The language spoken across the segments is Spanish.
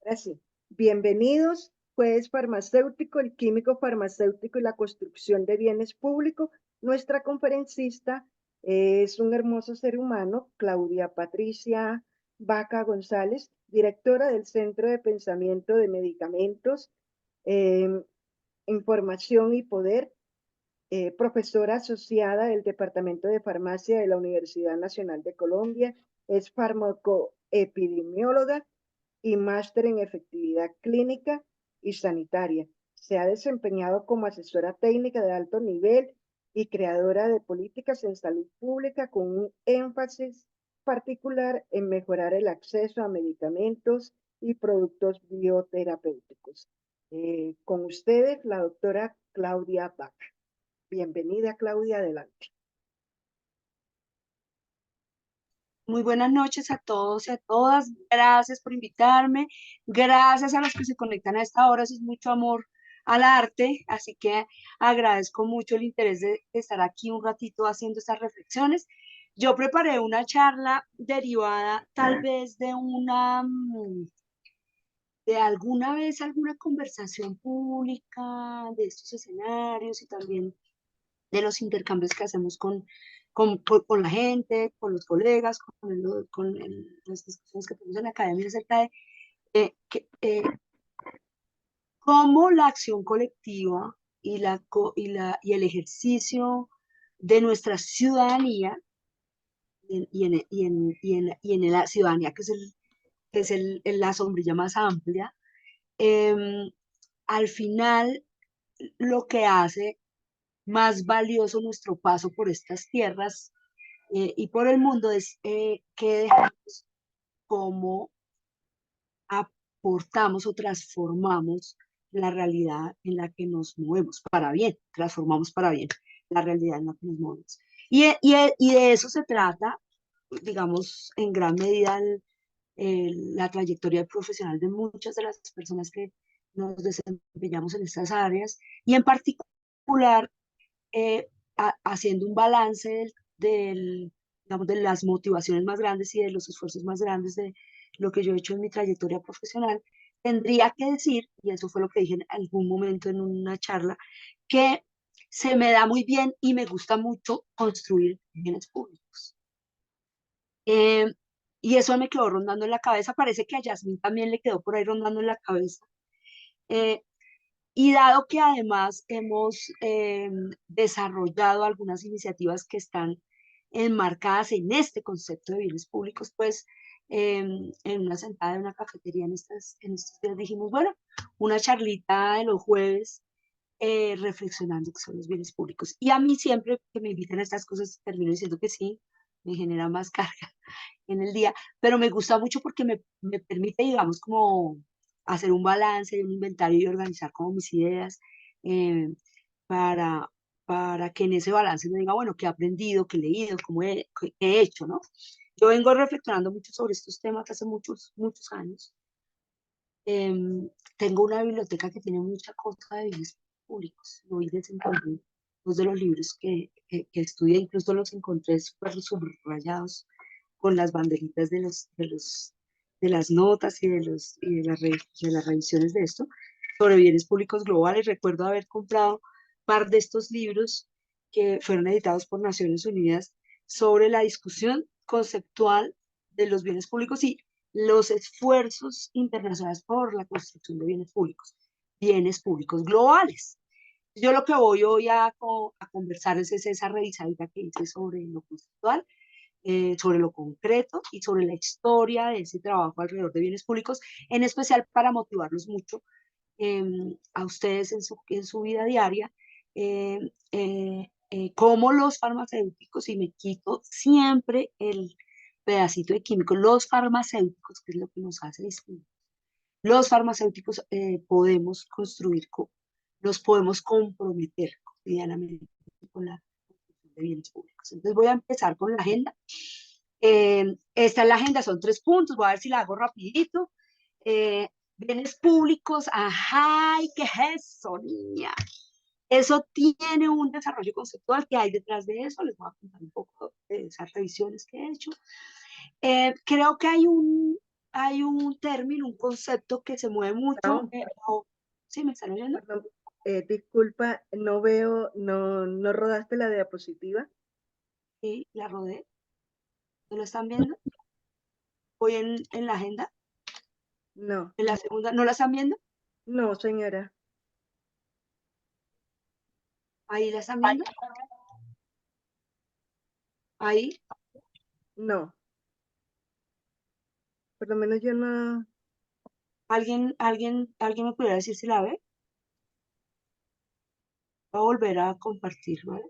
Ahora sí, bienvenidos, juez farmacéutico, el químico farmacéutico y la construcción de bienes públicos. Nuestra conferencista es un hermoso ser humano, Claudia Patricia Vaca González, directora del Centro de Pensamiento de Medicamentos, eh, Información y Poder, profesora asociada del Departamento de Farmacia de la Universidad Nacional de Colombia, es farmacoepidemióloga y máster en efectividad clínica y sanitaria. Se ha desempeñado como asesora técnica de alto nivel y creadora de políticas en salud pública con un énfasis particular en mejorar el acceso a medicamentos y productos bioterapéuticos. Con ustedes, la doctora Claudia Bach. Bienvenida, Claudia, adelante. Muy buenas noches a todos y a todas. Gracias por invitarme. Gracias a los que se conectan a esta hora. Eso es mucho amor al arte. Así que agradezco mucho el interés de estar aquí un ratito haciendo estas reflexiones. Yo preparé una charla derivada tal vez de de alguna vez alguna conversación pública de estos escenarios y también de los intercambios que hacemos con la gente, con los colegas, las discusiones que tenemos en la academia acerca de cómo la acción colectiva y el ejercicio de nuestra ciudadanía y en la ciudadanía, que es la sombrilla más amplia, em, al final lo que hace más valioso nuestro paso por estas tierras y por el mundo es que dejamos cómo aportamos o transformamos la realidad en la que nos movemos para bien, transformamos para bien la realidad en la que nos movemos. Y de eso se trata, digamos, en gran medida la trayectoria profesional de muchas de las personas que nos desempeñamos en estas áreas y en particular haciendo un balance digamos, de las motivaciones más grandes y de los esfuerzos más grandes de lo que yo he hecho en mi trayectoria profesional, tendría que decir, y eso fue lo que dije en algún momento en una charla, que se me da muy bien y me gusta mucho construir bienes públicos. Eh, y eso me quedó rondando en la cabeza, parece que a Yasmín también le quedó por ahí rondando en la cabeza. Eh, Y dado que además hemos desarrollado algunas iniciativas que están enmarcadas en este concepto de bienes públicos, pues en una sentada de una cafetería en estos días dijimos, bueno, una charlita de los jueves reflexionando que son los bienes públicos. Y a mí siempre que me invitan a estas cosas termino diciendo que sí, me genera más carga en el día, pero me gusta mucho porque me permite, digamos, como hacer un balance, un inventario y organizar como mis ideas eh, para, para que en ese balance me diga, bueno, qué he aprendido, qué he leído, qué he hecho, ¿no? Yo vengo reflexionando mucho sobre estos temas hace muchos, muchos años. Tengo una biblioteca que tiene mucha cosa de bienes públicos. Hoy desenvolví dos de los libros que estudié, incluso los encontré súper subrayados con las banderitas de las notas de las revisiones de esto, sobre bienes públicos globales. Recuerdo haber comprado un par de estos libros que fueron editados por Naciones Unidas sobre la discusión conceptual de los bienes públicos y los esfuerzos internacionales por la construcción de bienes públicos globales. Yo lo que voy hoy a conversar es esa revisadita que hice sobre lo conceptual, sobre lo concreto y sobre la historia de ese trabajo alrededor de bienes públicos, en especial para motivarlos mucho a ustedes en su vida diaria, como los farmacéuticos, y me quito siempre el pedacito de químico, los farmacéuticos, que es lo que nos hace distintos. Los farmacéuticos podemos construir, nos podemos comprometer cotidianamente con la construcción de bienes públicos. Entonces voy a empezar con la agenda. Esta es la agenda, son 3 puntos, voy a ver si la hago rapidito. Eh, Bienes públicos, ajá, ¿y qué es eso, niña? Eso tiene un desarrollo conceptual que hay detrás de eso, les voy a contar un poco de esas revisiones que he hecho. Creo que hay hay un término, un concepto que se mueve mucho. ¿Sí me están oyendo? Perdón, disculpa, no veo, no rodaste la diapositiva. Sí, la rodé. ¿No lo están viendo? Voy en la agenda, No, en la segunda. ¿No la están viendo? no, señora. Ahí la están viendo. Ahí. No, por lo menos yo no. ¿Alguien me pudiera decir si la ve? Voy a volver a compartir, ¿vale?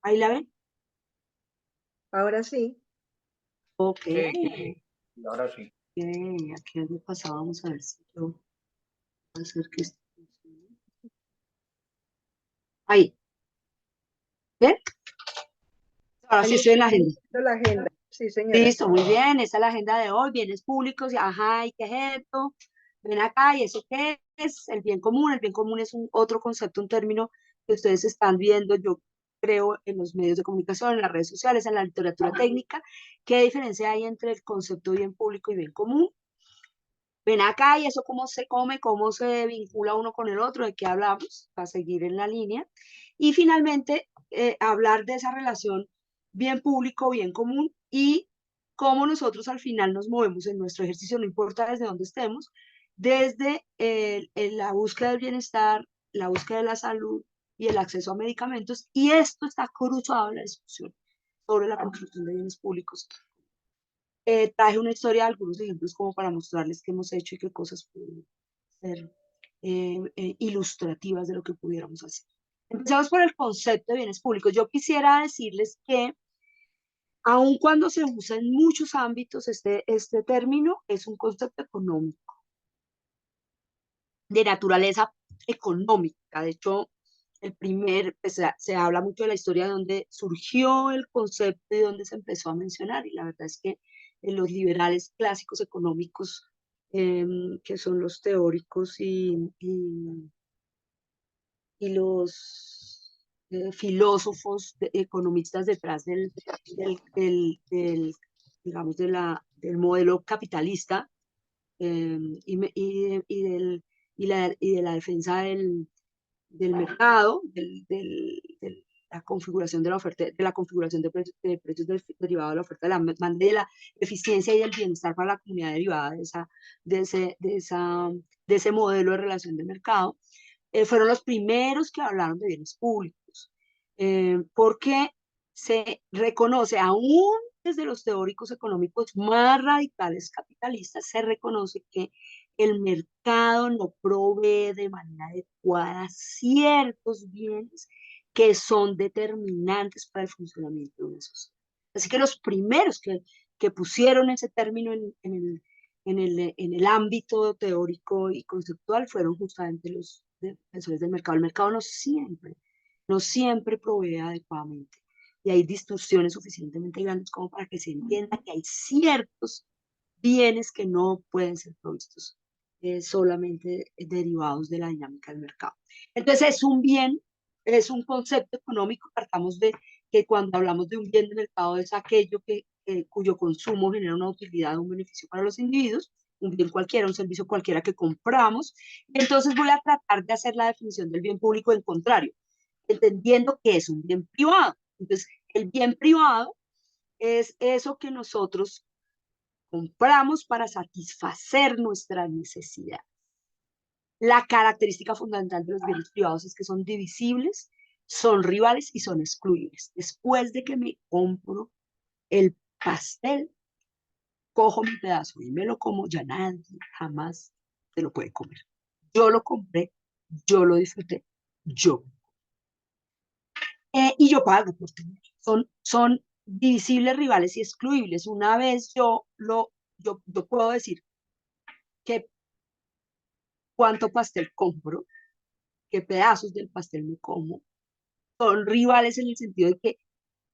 ¿Ahí la ven? Ahora sí. Ok. Sí, ahora sí. Aquí algo pasaba, vamos a ver si yo voy a hacer que esto funcione. Ahí, ¿ven? Ahora sí Ahí estoy en la está agenda. la agenda. Sí, señora. Listo, muy bien, esa es la agenda de hoy, bienes públicos, y ajá, ¿y qué es esto? Ven acá, ¿y eso qué es? El bien común es otro concepto, un término que ustedes están viendo, yo creo, en los medios de comunicación, en las redes sociales, en la literatura técnica. ¿Qué diferencia hay entre el concepto de bien público y bien común? Ven acá, ¿y eso cómo se come, cómo se vincula uno con el otro, de qué hablamos, para seguir en la línea? Y finalmente, hablar de esa relación bien público, bien común, y cómo nosotros al final nos movemos en nuestro ejercicio, no importa desde dónde estemos, desde la búsqueda del bienestar, la búsqueda de la salud y el acceso a medicamentos, y esto está cruzado en la discusión sobre la construcción de bienes públicos. Traje una historia de algunos ejemplos como para mostrarles qué hemos hecho y qué cosas pueden ser ilustrativas de lo que pudiéramos hacer. Empezamos por el concepto de bienes públicos. Yo quisiera decirles que aun cuando se usa en muchos ámbitos, este término es un concepto económico, de naturaleza económica. De hecho, pues, se habla mucho de la historia de donde surgió el concepto y donde se empezó a mencionar. Y la verdad es que los liberales clásicos económicos, que son los teóricos y los filósofos economistas detrás digamos, del modelo capitalista, y de la defensa del mercado, de la configuración de la oferta, de la configuración de precios derivados de la oferta de la demanda, de la eficiencia y del bienestar para la comunidad derivada de ese modelo de relación de mercado. Fueron los primeros que hablaron de bienes públicos, porque se reconoce, aún desde los teóricos económicos más radicales capitalistas, se reconoce que el mercado no provee de manera adecuada ciertos bienes que son determinantes para el funcionamiento de una sociedad. Así que los primeros que pusieron ese término en el ámbito teórico y conceptual fueron justamente los defensores del mercado. El mercado no siempre provee adecuadamente. Y hay distorsiones suficientemente grandes como para que se entienda que hay ciertos bienes que no pueden ser provistos solamente derivados de la dinámica del mercado. Entonces es un bien, es un concepto económico. Partamos de que cuando hablamos de un bien de mercado es aquello cuyo consumo genera una utilidad, un beneficio para los individuos, un bien cualquiera, un servicio cualquiera que compramos. Entonces voy a tratar de hacer la definición del bien público en contrario, entendiendo que es un bien privado. Entonces, el bien privado es eso que nosotros compramos para satisfacer nuestra necesidad. La característica fundamental de los bienes privados es que son divisibles, son rivales y son excluibles. Después de que me compro el pastel, cojo mi pedazo y me lo como, ya nadie jamás se lo puede comer. Yo lo compré, yo lo disfruté, yo. Y yo pago por tener. Son divisibles, rivales y excluibles. Una vez yo puedo decir que cuánto pastel compro, qué pedazos del pastel me como. Son rivales en el sentido de que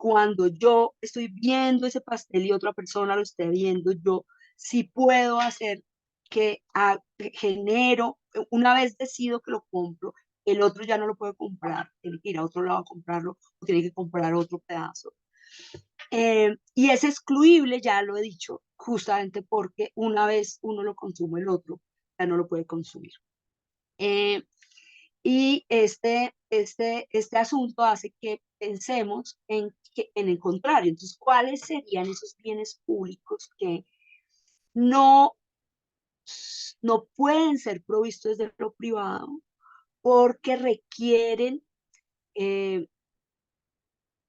cuando yo estoy viendo ese pastel y otra persona lo esté viendo, yo sí puedo hacer que genero, una vez decido que lo compro, el otro ya no lo puede comprar, tiene que ir a otro lado a comprarlo o tiene que comprar otro pedazo. Y es excluible, ya lo he dicho, justamente porque una vez uno lo consume, el otro ya no lo puede consumir. Y este asunto hace que pensemos en el contrario. Entonces, ¿cuáles serían esos bienes públicos que no, no pueden ser provistos desde lo privado porque requieren, eh,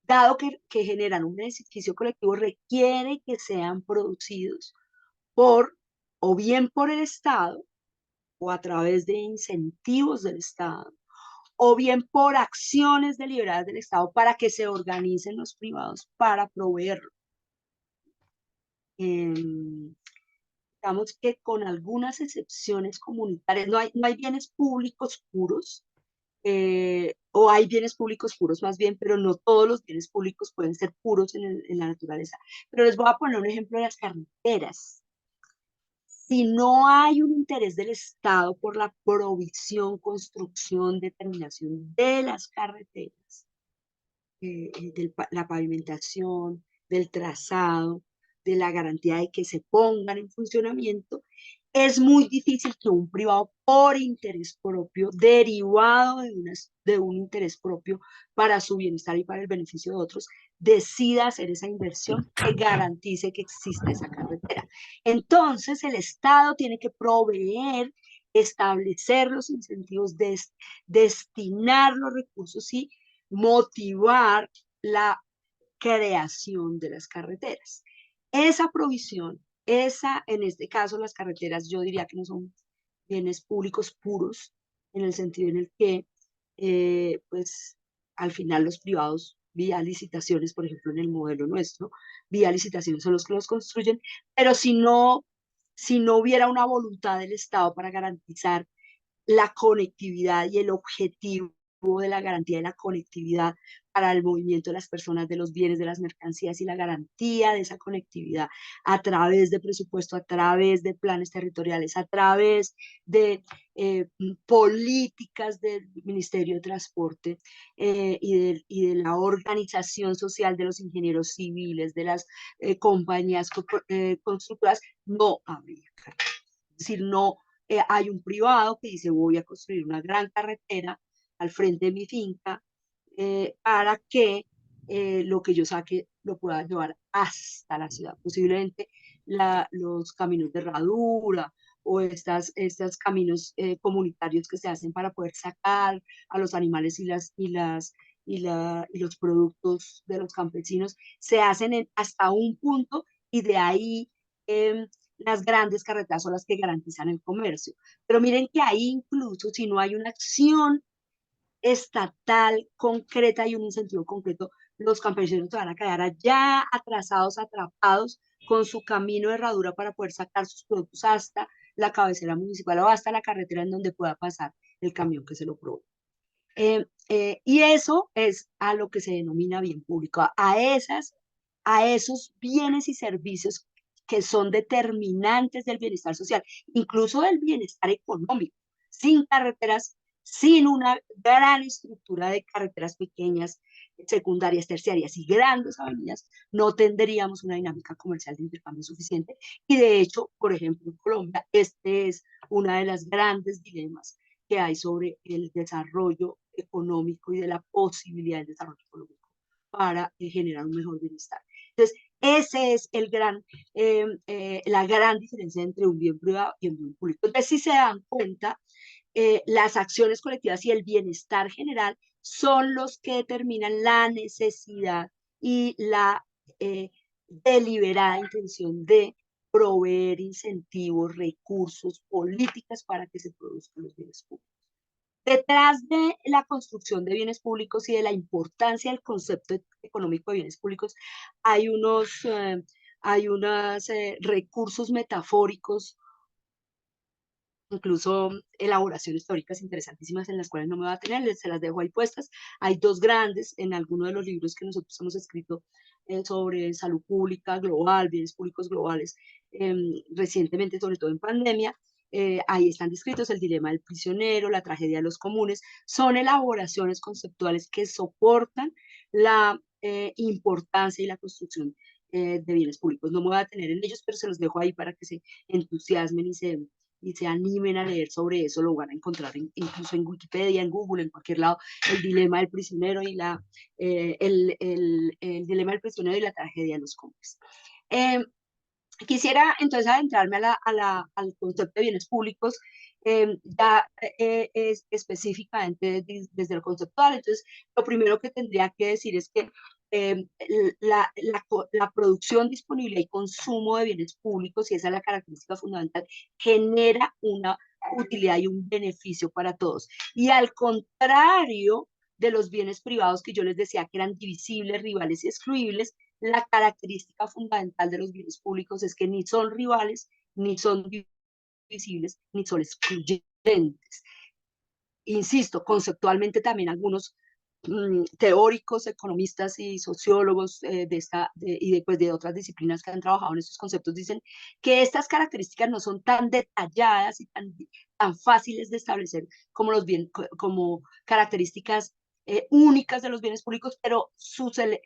dado que generan un beneficio colectivo, requiere que sean producidos por, o bien por el Estado, o a través de incentivos del Estado, o bien por acciones deliberadas del Estado para que se organicen los privados para proveerlo. Digamos que con algunas excepciones comunitarias, no hay bienes públicos puros, o hay bienes públicos puros más bien, pero no todos los bienes públicos pueden ser puros en la naturaleza. Pero les voy a poner un ejemplo de las carreteras. Si no hay un interés del Estado por la provisión, construcción, determinación de las carreteras, de la pavimentación, del trazado, de la garantía de que se pongan en funcionamiento, es muy difícil que un privado por interés propio, derivado de un interés propio para su bienestar y para el beneficio de otros, decida hacer esa inversión que garantice que exista esa carretera. Entonces, el Estado tiene que proveer, establecer los incentivos, destinar los recursos y motivar la creación de las carreteras. Esa provisión, en este caso las carreteras, yo diría que no son bienes públicos puros, en el sentido en el que, pues, al final los privados, vía licitaciones, por ejemplo, en el modelo nuestro, vía licitaciones son los que los construyen, pero si no hubiera una voluntad del Estado para garantizar la conectividad y el objetivo de la garantía de la conectividad para el movimiento de las personas, de los bienes, de las mercancías y la garantía de esa conectividad a través de presupuesto, a través de planes territoriales, a través de políticas del Ministerio de Transporte y de la organización social de los ingenieros civiles, de las compañías constructoras, no habría carretera. Es decir, no hay un privado que dice voy a construir una gran carretera al frente de mi finca para que lo que yo saque lo pueda llevar hasta la ciudad. Posiblemente los caminos de herradura o estos caminos comunitarios que se hacen para poder sacar a los animales y los productos de los campesinos se hacen hasta un punto y de ahí las grandes carreteras son las que garantizan el comercio. Pero miren que ahí incluso si no hay una acción estatal concreta y un incentivo concreto, los campesinos se van a quedar allá atrasados, atrapados con su camino de herradura para poder sacar sus productos hasta la cabecera municipal o hasta la carretera en donde pueda pasar el camión que se lo provee. Y eso es a lo que se denomina bien público, a esos bienes y servicios que son determinantes del bienestar social, incluso del bienestar económico. Sin carreteras, sin una gran estructura de carreteras pequeñas, secundarias, terciarias y grandes avenidas, no tendríamos una dinámica comercial de intercambio suficiente. Y de hecho, por ejemplo, en Colombia, este es una de las grandes dilemas que hay sobre el desarrollo económico y de la posibilidad del desarrollo económico para generar un mejor bienestar. Entonces, ese es la gran diferencia entre un bien privado y un bien público. Entonces, si se dan cuenta, las acciones colectivas y el bienestar general son los que determinan la necesidad y la deliberada intención de proveer incentivos, recursos, políticas para que se produzcan los bienes públicos. Detrás de la construcción de bienes públicos y de la importancia del concepto económico de bienes públicos hay unos recursos metafóricos incluso elaboraciones teóricas interesantísimas en las cuales no me voy a tener, se las dejo ahí puestas. Hay dos grandes en alguno de los libros que nosotros hemos escrito sobre salud pública global, bienes públicos globales, recientemente, sobre todo en pandemia. Ahí están descritos el dilema del prisionero, la tragedia de los comunes. Son elaboraciones conceptuales que soportan la importancia y la construcción de bienes públicos. No me voy a detener en ellos, pero se los dejo ahí para que se entusiasmen y se animen a leer sobre eso. Lo van a encontrar incluso en Wikipedia, en Google, en cualquier lado, el dilema del prisionero y el dilema del prisionero y la tragedia de los comunes. Quisiera entonces adentrarme al concepto de bienes públicos, ya es específicamente desde lo conceptual. Entonces, lo primero que tendría que decir es que la producción, disponibilidad y consumo de bienes públicos, y esa es la característica fundamental, genera una utilidad y un beneficio para todos. Y al contrario de los bienes privados que yo les decía que eran divisibles, rivales y excluibles, la característica fundamental de los bienes públicos es que ni son rivales, ni son divisibles, ni son excluyentes. Insisto, conceptualmente también algunos teóricos, economistas y sociólogos de otras disciplinas que han trabajado en estos conceptos dicen que estas características no son tan detalladas y tan fáciles de establecer como características únicas de los bienes públicos, pero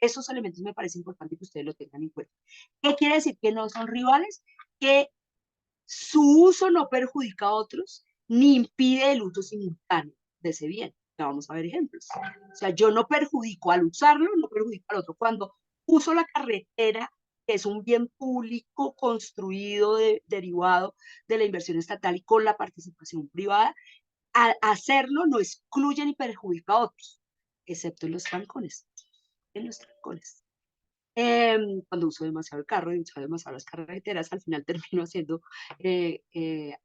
esos elementos me parece importante que ustedes lo tengan en cuenta. ¿Qué quiere decir que no son rivales? Que su uso no perjudica a otros ni impide el uso simultáneo de ese bien. Ya vamos a ver ejemplos. O sea, yo no perjudico al usarlo, no perjudico al otro. Cuando uso la carretera, que es un bien público construido derivado de la inversión estatal y con la participación privada, al hacerlo no excluye ni perjudica a otros, excepto en los trancones. En los trancones. Cuando uso demasiado el carro y uso demasiado las carreteras, al final termino haciendo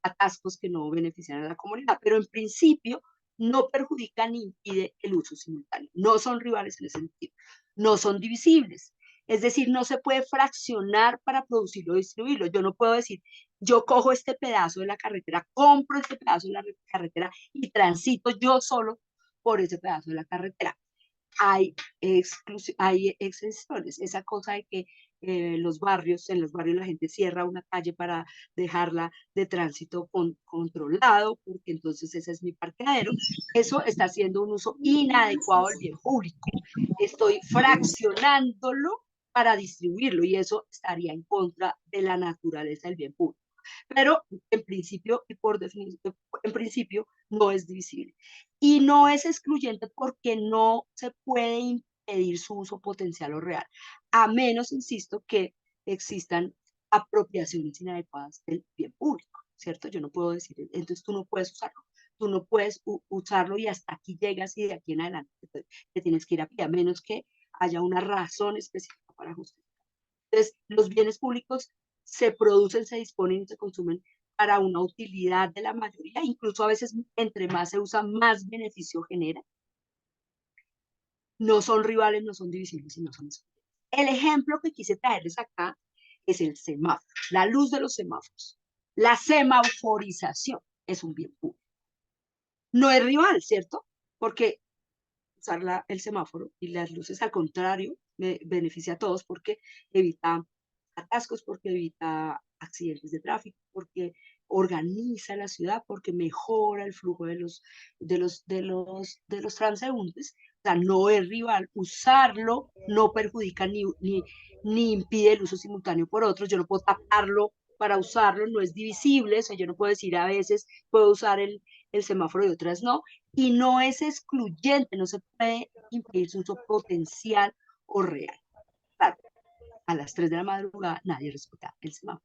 atascos que no benefician a la comunidad, pero en principio no perjudica ni impide el uso simultáneo. No son rivales en ese sentido, no son divisibles. Es decir, no se puede fraccionar para producirlo o distribuirlo. Yo no puedo decir, yo cojo este pedazo de la carretera, compro este pedazo de la carretera y transito yo solo por ese pedazo de la carretera. Hay excepciones, esa cosa de que en los barrios la gente cierra una calle para dejarla de tránsito controlado, porque entonces ese es mi parqueadero. Eso está haciendo un uso inadecuado del bien público. Estoy fraccionándolo para distribuirlo y eso estaría en contra de la naturaleza del bien público. Pero en principio y por definición, en principio no es divisible. Y no es excluyente porque no se puede impedir su uso potencial o real, a menos, insisto, que existan apropiaciones inadecuadas del bien público, ¿cierto? Yo no puedo decir, entonces tú no puedes usarlo, tú no puedes usarlo y hasta aquí llegas y de aquí en adelante te tienes que ir a pie, a menos que haya una razón específica para justificar. Entonces, los bienes públicos se producen, se disponen y se consumen para una utilidad de la mayoría, incluso a veces entre más se usa, más beneficio genera. No son rivales, no son divisibles y no son excluyentes. El ejemplo que quise traerles acá es el semáforo, la luz de los semáforos. La semaforización es un bien público. No es rival, ¿cierto? Porque usar el semáforo y las luces, al contrario, me beneficia a todos porque evita atascos, porque evita accidentes de tráfico, porque organiza la ciudad, porque mejora el flujo de los transeúntes. O sea, no es rival. Usarlo no perjudica ni impide el uso simultáneo por otros. Yo no puedo taparlo para usarlo, no es divisible. O sea, yo no puedo decir a veces puedo usar el semáforo y otras no. Y no es excluyente, no se puede impedir su uso potencial o real. Claro, a las 3 de la madrugada nadie respeta el semáforo.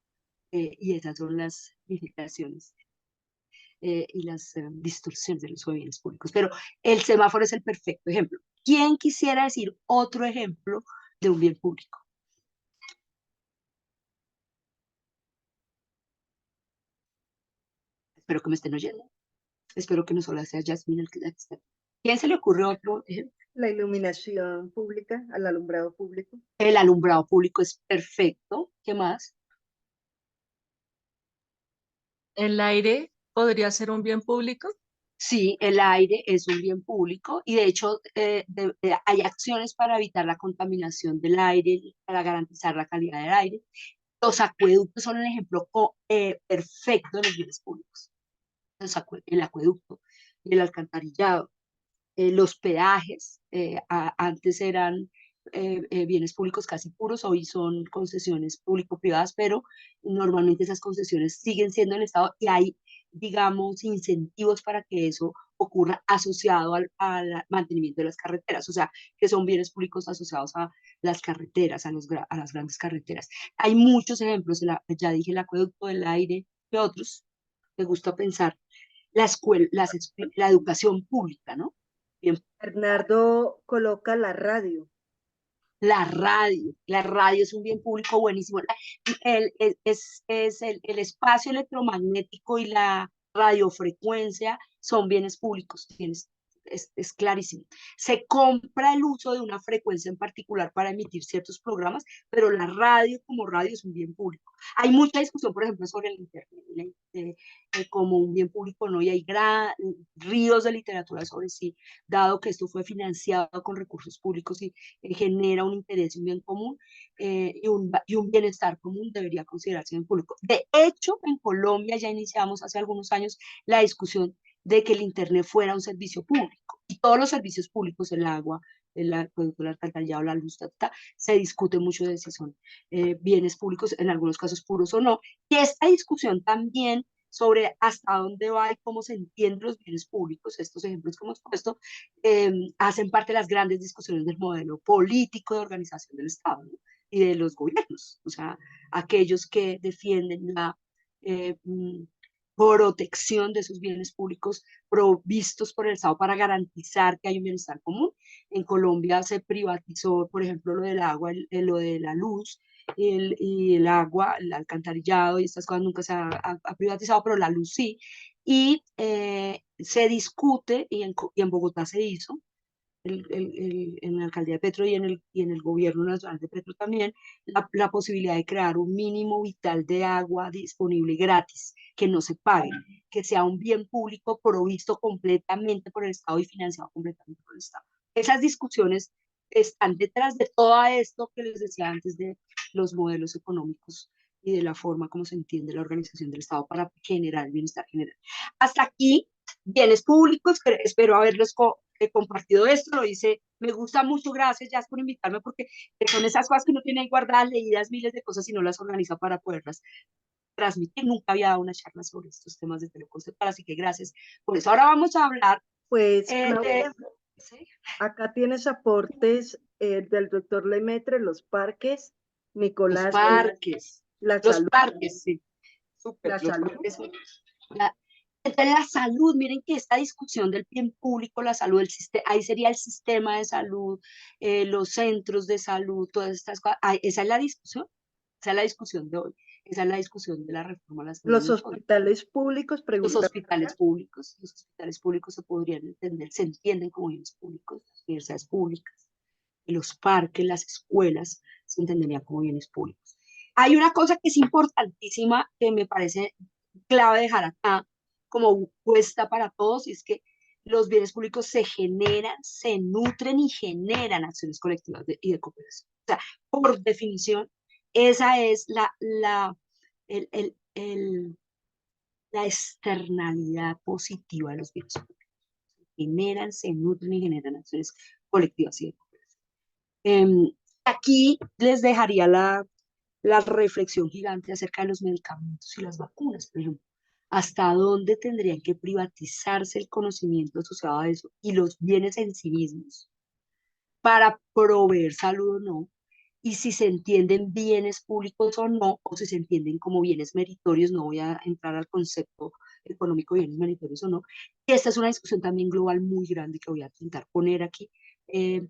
Y esas son las limitaciones y las distorsiones de los bienes públicos. Pero el semáforo es el perfecto ejemplo. ¿Quién quisiera decir otro ejemplo de un bien público? Espero que me estén oyendo. Espero que no solo sea Yasmín el que está. ¿Quién se le ocurre otro ejemplo? La iluminación pública, al alumbrado público. El alumbrado público es perfecto. ¿Qué más? El aire podría ser un bien público? Sí, el aire es un bien público y de hecho hay acciones para evitar la contaminación del aire, para garantizar la calidad del aire. Los acueductos son el ejemplo perfecto de los bienes públicos. El acueducto, el alcantarillado, los peajes, antes eran bienes públicos casi puros, hoy son concesiones público-privadas, pero normalmente esas concesiones siguen siendo del Estado y hay, digamos, incentivos para que eso ocurra asociado al mantenimiento de las carreteras, o sea, que son bienes públicos asociados a las carreteras, a las grandes carreteras. Hay muchos ejemplos, ya dije el acueducto, el aire, ¿qué otros? Me gusta pensar la escuela, la educación pública, ¿no? Bien, Bernardo coloca la radio. la radio es un bien público buenísimo. El espacio electromagnético y la radiofrecuencia son bienes públicos, es clarísimo. Se compra el uso de una frecuencia en particular para emitir ciertos programas, pero la radio como radio es un bien público. Hay mucha discusión, por ejemplo, sobre el Internet como un bien público, ¿no? Y hay ríos de literatura sobre sí, dado que esto fue financiado con recursos públicos y genera un interés y un bien común y un bienestar común, debería considerarse bien público. De hecho, en Colombia ya iniciamos hace algunos años la discusión de que el Internet fuera un servicio público y todos los servicios públicos, el agua, el alcantarillado, la luz, se discute mucho de si son bienes públicos, en algunos casos puros o no. Y esta discusión también sobre hasta dónde va y cómo se entienden los bienes públicos, estos ejemplos que hemos puesto, hacen parte de las grandes discusiones del modelo político de organización del Estado, ¿no? Y de los gobiernos, o sea, aquellos que defienden la protección de esos bienes públicos provistos por el Estado para garantizar que hay un bienestar común. En Colombia se privatizó, por ejemplo, lo del agua, lo de la luz, y el agua, el alcantarillado y estas cosas nunca se ha privatizado, pero la luz sí. Y se discute, y en Bogotá se hizo, en la alcaldía de Petro y en el gobierno nacional de Petro también, la posibilidad de crear un mínimo vital de agua disponible y gratis, que no se pague, que sea un bien público provisto completamente por el Estado y financiado completamente por el Estado. Esas discusiones están detrás de todo esto que les decía antes de los modelos económicos y de la forma como se entiende la organización del Estado para generar el bienestar general. Hasta aquí, bienes públicos, espero haberlos compartido esto, lo hice, me gusta mucho, gracias Jazz por invitarme, porque son esas cosas que uno tiene ahí guardadas, leídas miles de cosas y no las organiza para poderlas transmitir. Nunca había dado una charla sobre estos temas de teleconceptual, así que gracias por eso. Ahora vamos a hablar Pues, Claudia, ¿sí? acá tienes aportes del doctor Lemaitre, los parques, Los Nicolás, parques, la los salud, parques, sí, súper, la los salud. parques. Entonces, la salud, miren que esta discusión del bien público, la salud, ahí sería el sistema de salud, los centros de salud, todas estas cosas, esa es la discusión, esa es la discusión de hoy, esa es la discusión de la reforma a la salud Los de hoy. hospitales públicos, Los pregunta. hospitales públicos se podrían entender, se entienden como bienes públicos, las universidades públicas, y los parques, las escuelas, se entenderían como bienes públicos. Hay una cosa que es importantísima que me parece clave dejar acá como puesta para todos, y es que los bienes públicos se generan, se nutren y generan acciones colectivas y de cooperación. O sea, por definición, esa es el, el, el, la externalidad positiva de los bienes públicos. Generan, se nutren y generan acciones colectivas y de cooperación. Aquí les dejaría la reflexión gigante acerca de los medicamentos y las vacunas, por ejemplo. ¿Hasta dónde tendrían que privatizarse el conocimiento asociado a eso y los bienes en sí mismos para proveer salud o no? Y si se entienden bienes públicos o no, o si se entienden como bienes meritorios, no voy a entrar al concepto económico de bienes meritorios o no. Y esta es una discusión también global muy grande que voy a intentar poner aquí. Eh,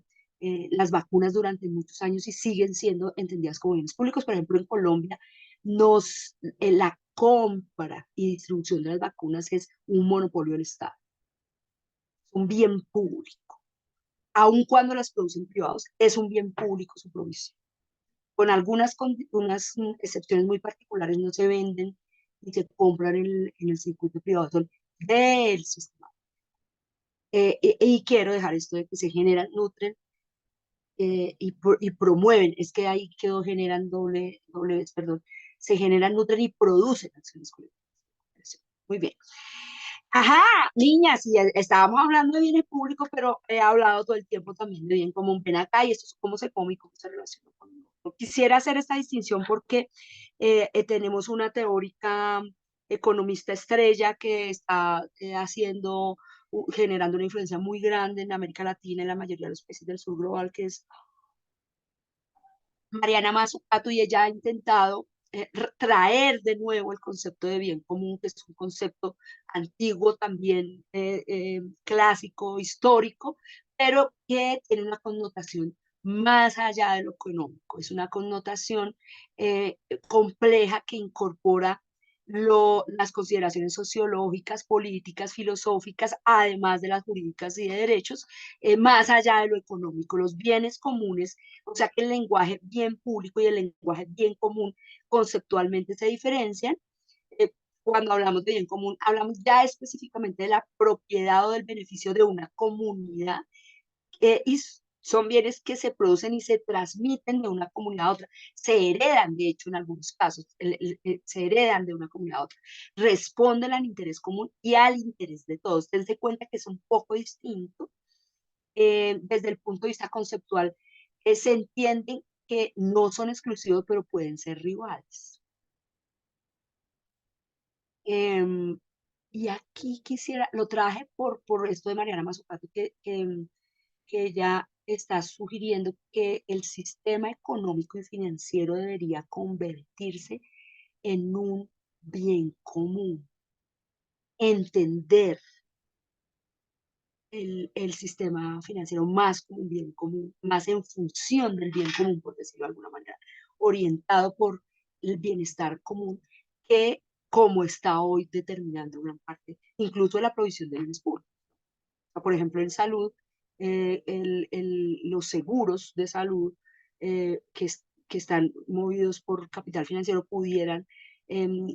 las vacunas durante muchos años y siguen siendo entendidas como bienes públicos. Por ejemplo, en Colombia, la compra y distribución de las vacunas es un monopolio del Estado, es un bien público. Aun cuando las producen privados, es un bien público su provisión. Con unas excepciones muy particulares, no se venden y se compran en el circuito privado son del sistema. Y quiero dejar esto de que se generan, nutren y promueven, es que ahí quedó, generan doble vez, perdón, se generan, nutren y producen acciones colectivas. Muy bien. Ajá, niñas, y estábamos hablando de bienes públicos, pero he hablado todo el tiempo también de bien común. Ven acá y esto es cómo se come y cómo se relaciona con el otro. Quisiera hacer esta distinción porque tenemos una teórica economista estrella que está generando una influencia muy grande en América Latina, en la mayoría de los países del sur global, que es Mariana Mazzucato, y ella ha intentado traer de nuevo el concepto de bien común, que es un concepto antiguo también, clásico, histórico, pero que tiene una connotación más allá de lo económico. Es una connotación compleja que incorpora las consideraciones sociológicas, políticas, filosóficas, además de las jurídicas y de derechos, más allá de lo económico. Los bienes comunes, o sea que el lenguaje bien público y el lenguaje bien común conceptualmente se diferencian. Eh, Cuando hablamos de bien común, hablamos ya específicamente de la propiedad o del beneficio de una comunidad, y son bienes que se producen y se transmiten de una comunidad a otra, se heredan, de hecho, en algunos casos, se heredan de una comunidad a otra, responden al interés común y al interés de todos. Dense cuenta que es un poco distinto desde el punto de vista conceptual. Se entienden que no son exclusivos, pero pueden ser rivales. Em, y aquí lo traje por esto de Mariana Mazzucato, que ella está sugiriendo que el sistema económico y financiero debería convertirse en un bien común. Entender el sistema financiero más como un bien común, más en función del bien común, por decirlo de alguna manera, orientado por el bienestar común, que como está hoy determinando gran parte, incluso la provisión de bienes públicos. Por ejemplo, en salud, los seguros de salud que están movidos por capital financiero pudieran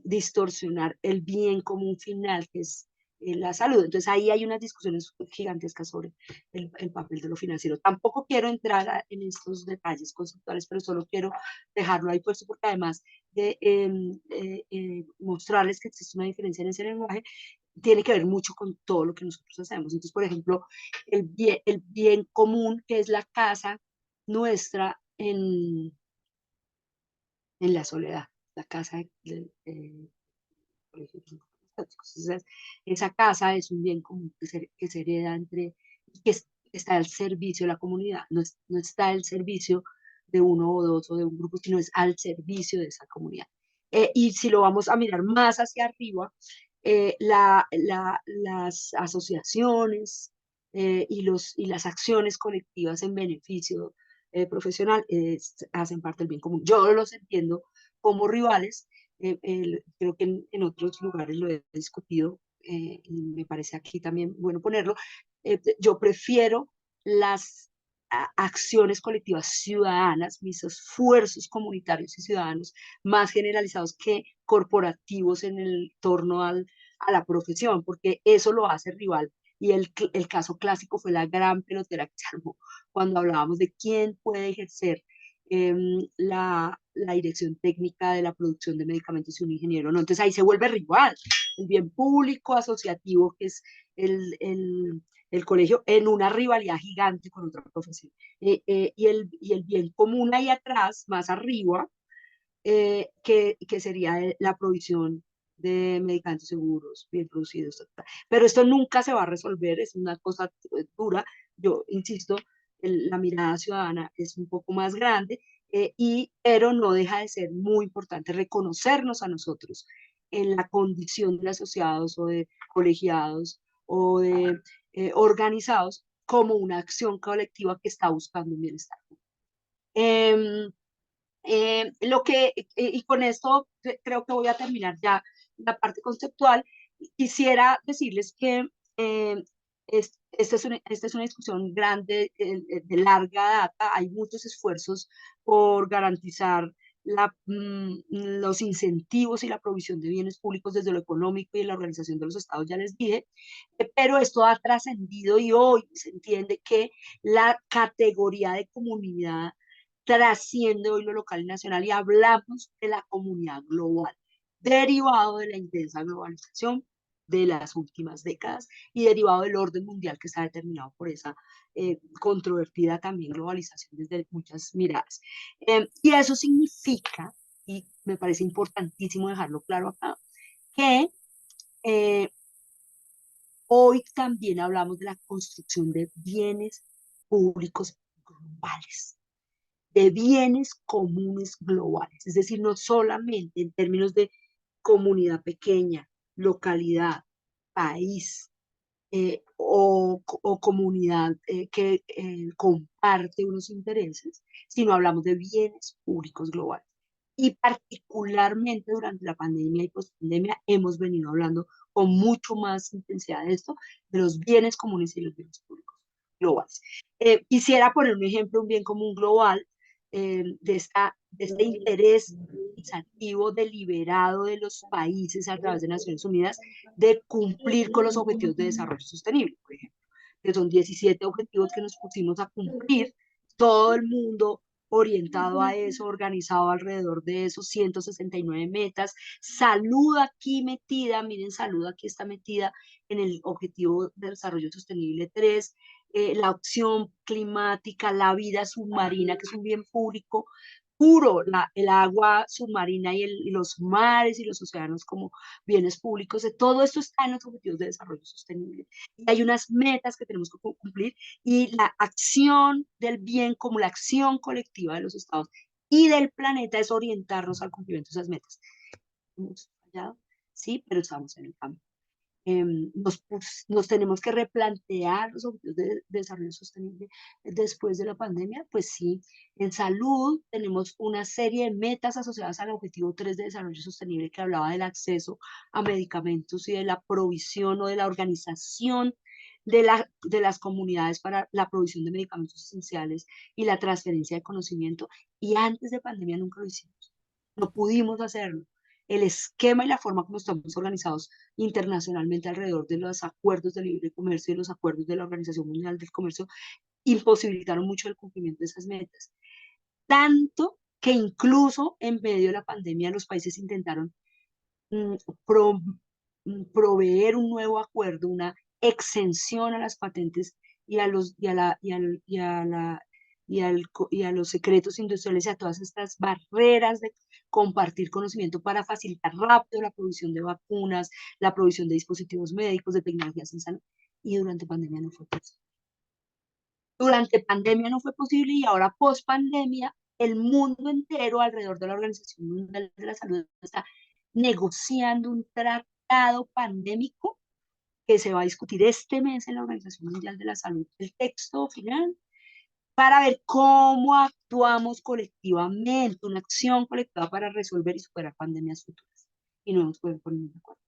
distorsionar el bien común final, que es la salud. Entonces ahí hay unas discusiones gigantescas sobre el papel de lo financiero. Tampoco quiero entrar en estos detalles conceptuales, pero solo quiero dejarlo ahí puesto porque además de mostrarles que existe una diferencia en ese lenguaje, tiene que ver mucho con todo lo que nosotros hacemos. Entonces, por ejemplo, el bien común, que es la casa nuestra en la soledad, la casa entonces, esa casa es un bien común que se hereda está al servicio de la comunidad, no está al servicio de uno o dos o de un grupo, sino es al servicio de esa comunidad. Y si lo vamos a mirar más hacia arriba, las asociaciones y las acciones colectivas en beneficio profesional hacen parte del bien común. Yo los entiendo como rivales. Creo que en otros lugares lo he discutido, y me parece aquí también bueno ponerlo. Yo prefiero las acciones colectivas ciudadanas, mis esfuerzos comunitarios y ciudadanos más generalizados que corporativos en el torno a la profesión, porque eso lo hace rival. Y el caso clásico fue la gran pelotera que se armó cuando hablábamos de quién puede ejercer la dirección técnica de la producción de medicamentos y un ingeniero, ¿no? Entonces ahí se vuelve rival, el bien público asociativo, que es el colegio, en una rivalidad gigante con otra profesión. Y el bien común ahí atrás, más arriba, que sería la provisión de medicamentos seguros, bien producidos, etc. Pero esto nunca se va a resolver, es una cosa dura. Yo insisto, la mirada ciudadana es un poco más grande, pero no deja de ser muy importante reconocernos a nosotros en la condición de asociados o de colegiados o de organizados como una acción colectiva que está buscando un bienestar. Eh, y con esto creo que voy a terminar ya la parte conceptual. Quisiera decirles que esta es una discusión grande, de larga data. Hay muchos esfuerzos por garantizar los incentivos y la provisión de bienes públicos desde lo económico y la organización de los estados, ya les dije, pero esto ha trascendido y hoy se entiende que la categoría de comunidad trasciende hoy lo local y nacional y hablamos de la comunidad global, derivado de la intensa globalización de las últimas décadas y derivado del orden mundial que está determinado por esa controvertida también globalización desde muchas miradas. Y eso significa, y me parece importantísimo dejarlo claro acá, que hoy también hablamos de la construcción de bienes públicos globales, de bienes comunes globales, es decir, no solamente en términos de comunidad pequeña, localidad, país, o comunidad que comparte unos intereses, sino hablamos de bienes públicos globales. Y particularmente durante la pandemia y post-pandemia hemos venido hablando con mucho más intensidad de esto, de los bienes comunes y los bienes públicos globales. Quisiera poner un ejemplo, un bien común global, de este interés organizativo deliberado de los países a través de Naciones Unidas de cumplir con los objetivos de desarrollo sostenible, por ejemplo, que son 17 objetivos que nos pusimos a cumplir, todo el mundo orientado a eso, organizado alrededor de esos 169 metas. Salud aquí metida, miren, salud aquí está metida en el objetivo de desarrollo sostenible 3, la opción climática, la vida submarina, que es un bien público puro, el agua submarina y los mares y los océanos como bienes públicos, todo esto está en los objetivos de desarrollo sostenible. Y hay unas metas que tenemos que cumplir y la acción del bien como la acción colectiva de los estados y del planeta es orientarnos al cumplimiento de esas metas. Hemos fallado, sí, pero estamos en el camino. Nos tenemos que replantear los objetivos de desarrollo sostenible después de la pandemia. Pues sí, en salud tenemos una serie de metas asociadas al objetivo 3 de desarrollo sostenible que hablaba del acceso a medicamentos y de la provisión o de la organización de las comunidades para la provisión de medicamentos esenciales y la transferencia de conocimiento. Y antes de pandemia nunca lo hicimos. No pudimos hacerlo. El esquema y la forma como estamos organizados internacionalmente alrededor de los acuerdos de libre comercio y los acuerdos de la Organización Mundial del Comercio imposibilitaron mucho el cumplimiento de esas metas. Tanto que incluso en medio de la pandemia los países intentaron proveer un nuevo acuerdo, una exención a las patentes y a los, y a la, y al, y a la, y a los secretos industriales y a todas estas barreras de compartir conocimiento para facilitar rápido la provisión de vacunas, la provisión de dispositivos médicos, de tecnologías en salud. Y durante pandemia no fue posible. Durante pandemia no fue posible y ahora post pandemia el mundo entero alrededor de la Organización Mundial de la Salud está negociando un tratado pandémico que se va a discutir este mes en la Organización Mundial de la Salud, el texto final, para ver cómo actuamos colectivamente, una acción colectiva para resolver y superar pandemias futuras. Y no nos pueden poner de acuerdo.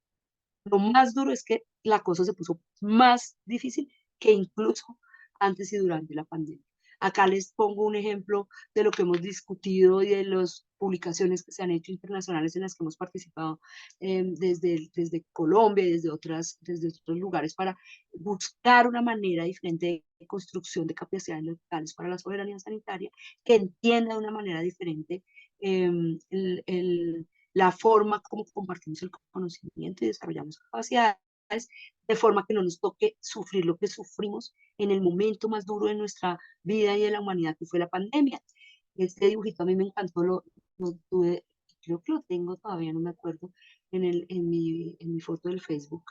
Lo más duro es que la cosa se puso más difícil que incluso antes y durante la pandemia. Acá les pongo un ejemplo de lo que hemos discutido y de las publicaciones que se han hecho internacionales en las que hemos participado desde Colombia y desde otros lugares para buscar una manera diferente de construcción de capacidades locales para la soberanía sanitaria que entienda de una manera diferente la forma como compartimos el conocimiento y desarrollamos capacidades, de forma que no nos toque sufrir lo que sufrimos en el momento más duro de nuestra vida y de la humanidad, que fue la pandemia. Este dibujito a mí me encantó, lo tuve, creo que lo tengo todavía, no me acuerdo, en mi foto del Facebook,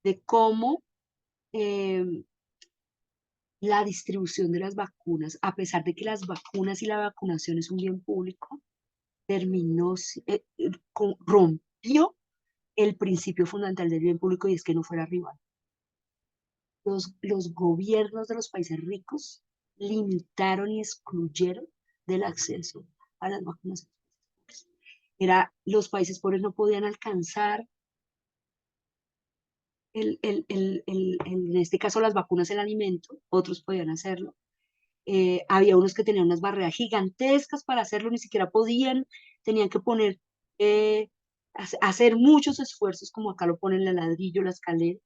de cómo la distribución de las vacunas, a pesar de que las vacunas y la vacunación es un bien público, terminó, rompió el principio fundamental del bien público y es que no fuera rival. Los gobiernos de los países ricos limitaron y excluyeron del acceso a las vacunas. Los países pobres no podían alcanzar, en este caso las vacunas, el alimento, otros podían hacerlo. Había unos que tenían unas barreras gigantescas para hacerlo, ni siquiera podían tenían que poner, hacer muchos esfuerzos, como acá lo ponen el ladrillo, la escalera,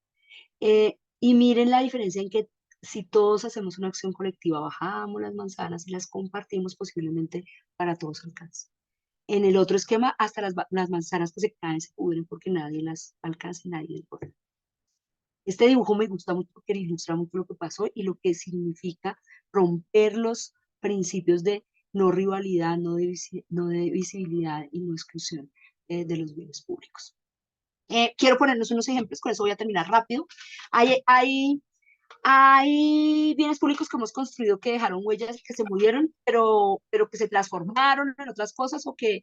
y miren la diferencia en que si todos hacemos una acción colectiva, bajamos las manzanas y las compartimos, posiblemente para todos alcance. En el otro esquema, hasta las manzanas que se caen se pudren porque nadie las alcanza y nadie les importa. Este dibujo me gusta mucho porque ilustra mucho lo que pasó y lo que significa romper los principios de no rivalidad, no de visibilidad y no exclusión de los bienes públicos. Quiero ponernos unos ejemplos, con eso voy a terminar rápido. Hay bienes públicos que hemos construido que dejaron huellas, que se murieron, pero que se transformaron en otras cosas o que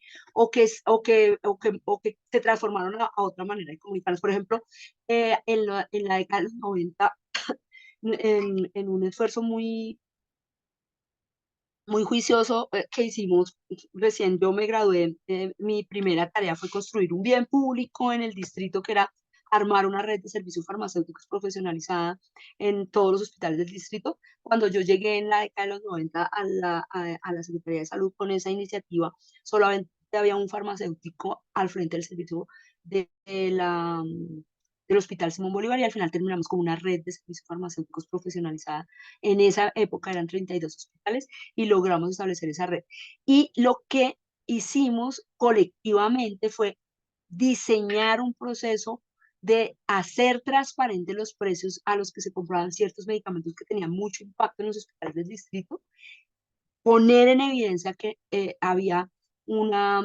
se transformaron a otra manera de comunicarnos. Por ejemplo, en la década de los 90, en un esfuerzo muy juicioso que hicimos, recién yo me gradué, mi primera tarea fue construir un bien público en el distrito que era armar una red de servicios farmacéuticos profesionalizada en todos los hospitales del distrito. Cuando yo llegué en la década de los 90 a la Secretaría de Salud con esa iniciativa, solamente había un farmacéutico al frente del servicio del Hospital Simón Bolívar y al final terminamos con una red de servicios farmacéuticos profesionalizada. En esa época eran 32 hospitales y logramos establecer esa red. Y lo que hicimos colectivamente fue diseñar un proceso de hacer transparentes los precios a los que se compraban ciertos medicamentos que tenían mucho impacto en los hospitales del distrito, poner en evidencia que había una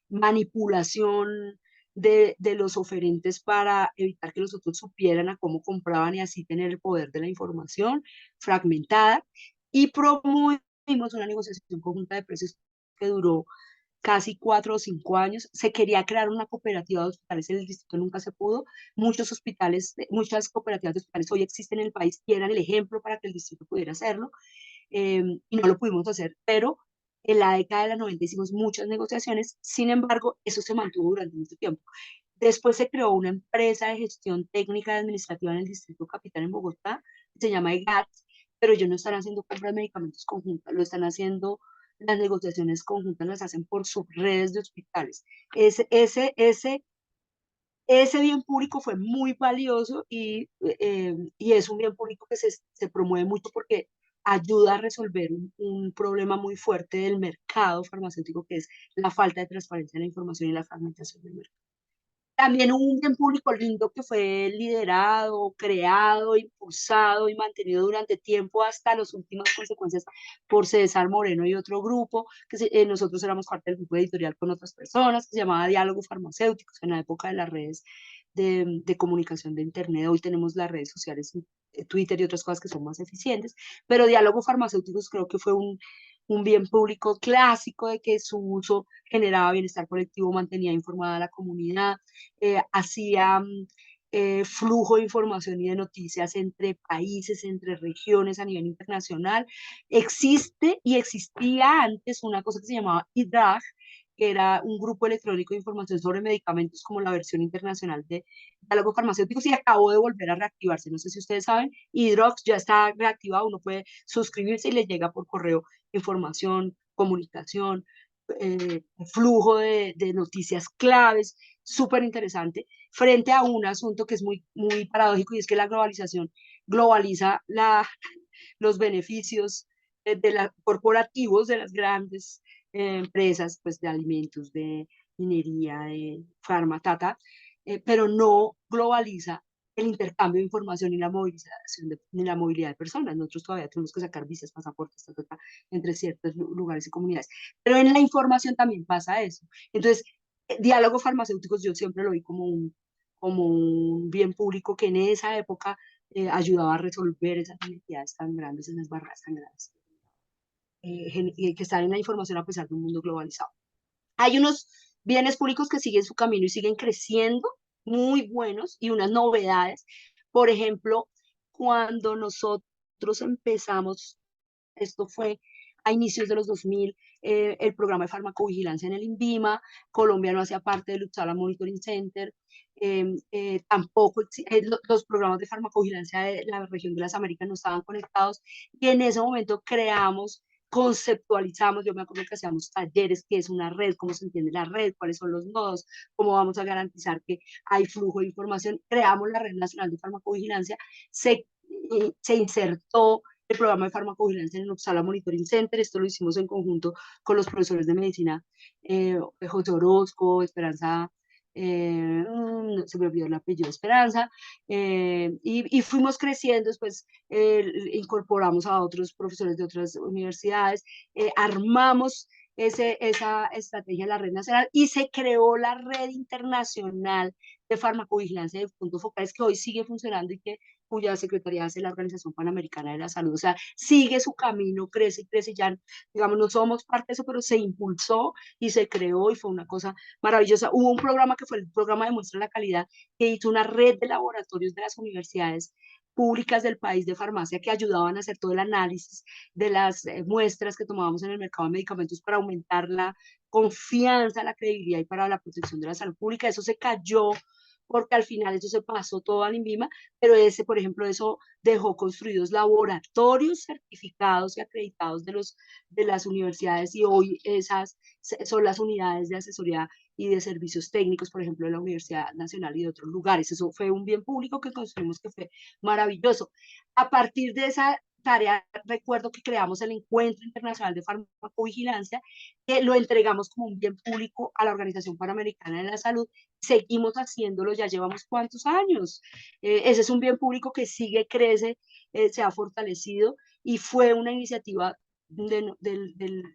manipulación de los oferentes para evitar que los otros supieran a cómo compraban y así tener el poder de la información fragmentada, y promovimos una negociación conjunta de precios que duró casi 4 o 5 años. Se quería crear una cooperativa de hospitales en el distrito, nunca se pudo. Muchos hospitales, muchas cooperativas de hospitales hoy existen en el país y eran el ejemplo para que el distrito pudiera hacerlo, y no lo pudimos hacer, pero en la década de los 90 hicimos muchas negociaciones. Sin embargo, eso se mantuvo durante mucho tiempo. Después se creó una empresa de gestión técnica y administrativa en el Distrito Capital en Bogotá, que se llama EGAT, pero ellos no están haciendo compra de medicamentos conjuntas, lo están haciendo, las negociaciones conjuntas las hacen por subredes de hospitales. Ese bien público fue muy valioso y es un bien público que se promueve mucho porque ayuda a resolver un problema muy fuerte del mercado farmacéutico, que es la falta de transparencia en la información y la fragmentación del mercado. También hubo un bien público lindo que fue liderado, creado, impulsado y mantenido durante tiempo hasta las últimas consecuencias por César Moreno y otro grupo, nosotros éramos parte del grupo editorial con otras personas, que se llamaba Diálogo Farmacéuticos en la época de las redes de comunicación de Internet. Hoy tenemos las redes sociales, Twitter y otras cosas que son más eficientes, pero Diálogo Farmacéuticos creo que fue un bien público clásico de que su uso generaba bienestar colectivo, mantenía informada a la comunidad, hacía flujo de información y de noticias entre países, entre regiones a nivel internacional. Existe y existía antes una cosa que se llamaba IDRAG, que era un grupo electrónico de información sobre medicamentos como la versión internacional de Diálogo Farmacéuticos, y acabó de volver a reactivarse. No sé si ustedes saben, IDROX ya está reactivado, uno puede suscribirse y le llega por correo información, comunicación, flujo de noticias claves, súper interesante, frente a un asunto que es muy paradójico, y es que la globalización globaliza los beneficios corporativos de las grandes empresas, pues de alimentos, de minería, de farma, pero no globaliza el intercambio de información y la movilización ni la movilidad de personas. Nosotros todavía tenemos que sacar visas, pasaportes, entre ciertos lugares y comunidades. Pero en la información también pasa eso. Entonces, diálogos farmacéuticos yo siempre lo vi como un bien público que en esa época ayudaba a resolver esas necesidades tan grandes, esas barreras tan grandes, que están en la información a pesar de un mundo globalizado. Hay unos bienes públicos que siguen su camino y siguen creciendo, muy buenos, y unas novedades. Por ejemplo, cuando nosotros empezamos, esto fue a inicios de los 2000, el programa de farmacovigilancia en el INVIMA. Colombia no hacía parte del Uppsala Monitoring Center, tampoco los programas de farmacovigilancia de la región de las Américas no estaban conectados, y en ese momento creamos conceptualizamos, yo me acuerdo que hacíamos talleres, qué es una red, cómo se entiende la red, cuáles son los nodos, cómo vamos a garantizar que hay flujo de información. Creamos la Red Nacional de Farmacovigilancia, se insertó el programa de farmacovigilancia en el Uppsala Monitoring Center. Esto lo hicimos en conjunto con los profesores de medicina, José Orozco, Esperanza, se me olvidó el apellido, Esperanza, y fuimos creciendo. Después incorporamos a otros profesores de otras universidades, armamos esa estrategia de la red nacional y se creó la red internacional de farmacovigilancia de puntos focales, que hoy sigue funcionando y cuya secretaría hace la Organización Panamericana de la Salud. O sea, sigue su camino, crece y crece. Ya, digamos, no somos parte de eso, pero se impulsó y se creó y fue una cosa maravillosa. Hubo un programa que fue el programa de muestra de la calidad, que hizo una red de laboratorios de las universidades públicas del país de farmacia que ayudaban a hacer todo el análisis de las muestras que tomábamos en el mercado de medicamentos para aumentar la confianza, la credibilidad y para la protección de la salud pública. Eso se cayó porque al final eso se pasó todo al INVIMA, pero ese, por ejemplo, eso dejó construidos laboratorios certificados y acreditados de las universidades, y hoy esas son las unidades de asesoría y de servicios técnicos, por ejemplo, de la Universidad Nacional y de otros lugares. Eso fue un bien público que construimos que fue maravilloso. A partir de esa tarea, recuerdo que creamos el Encuentro Internacional de Farmacovigilancia, que lo entregamos como un bien público a la Organización Panamericana de la Salud. Seguimos haciéndolo, ya llevamos cuántos años. Ese es un bien público que sigue, crece, se ha fortalecido, y fue una iniciativa del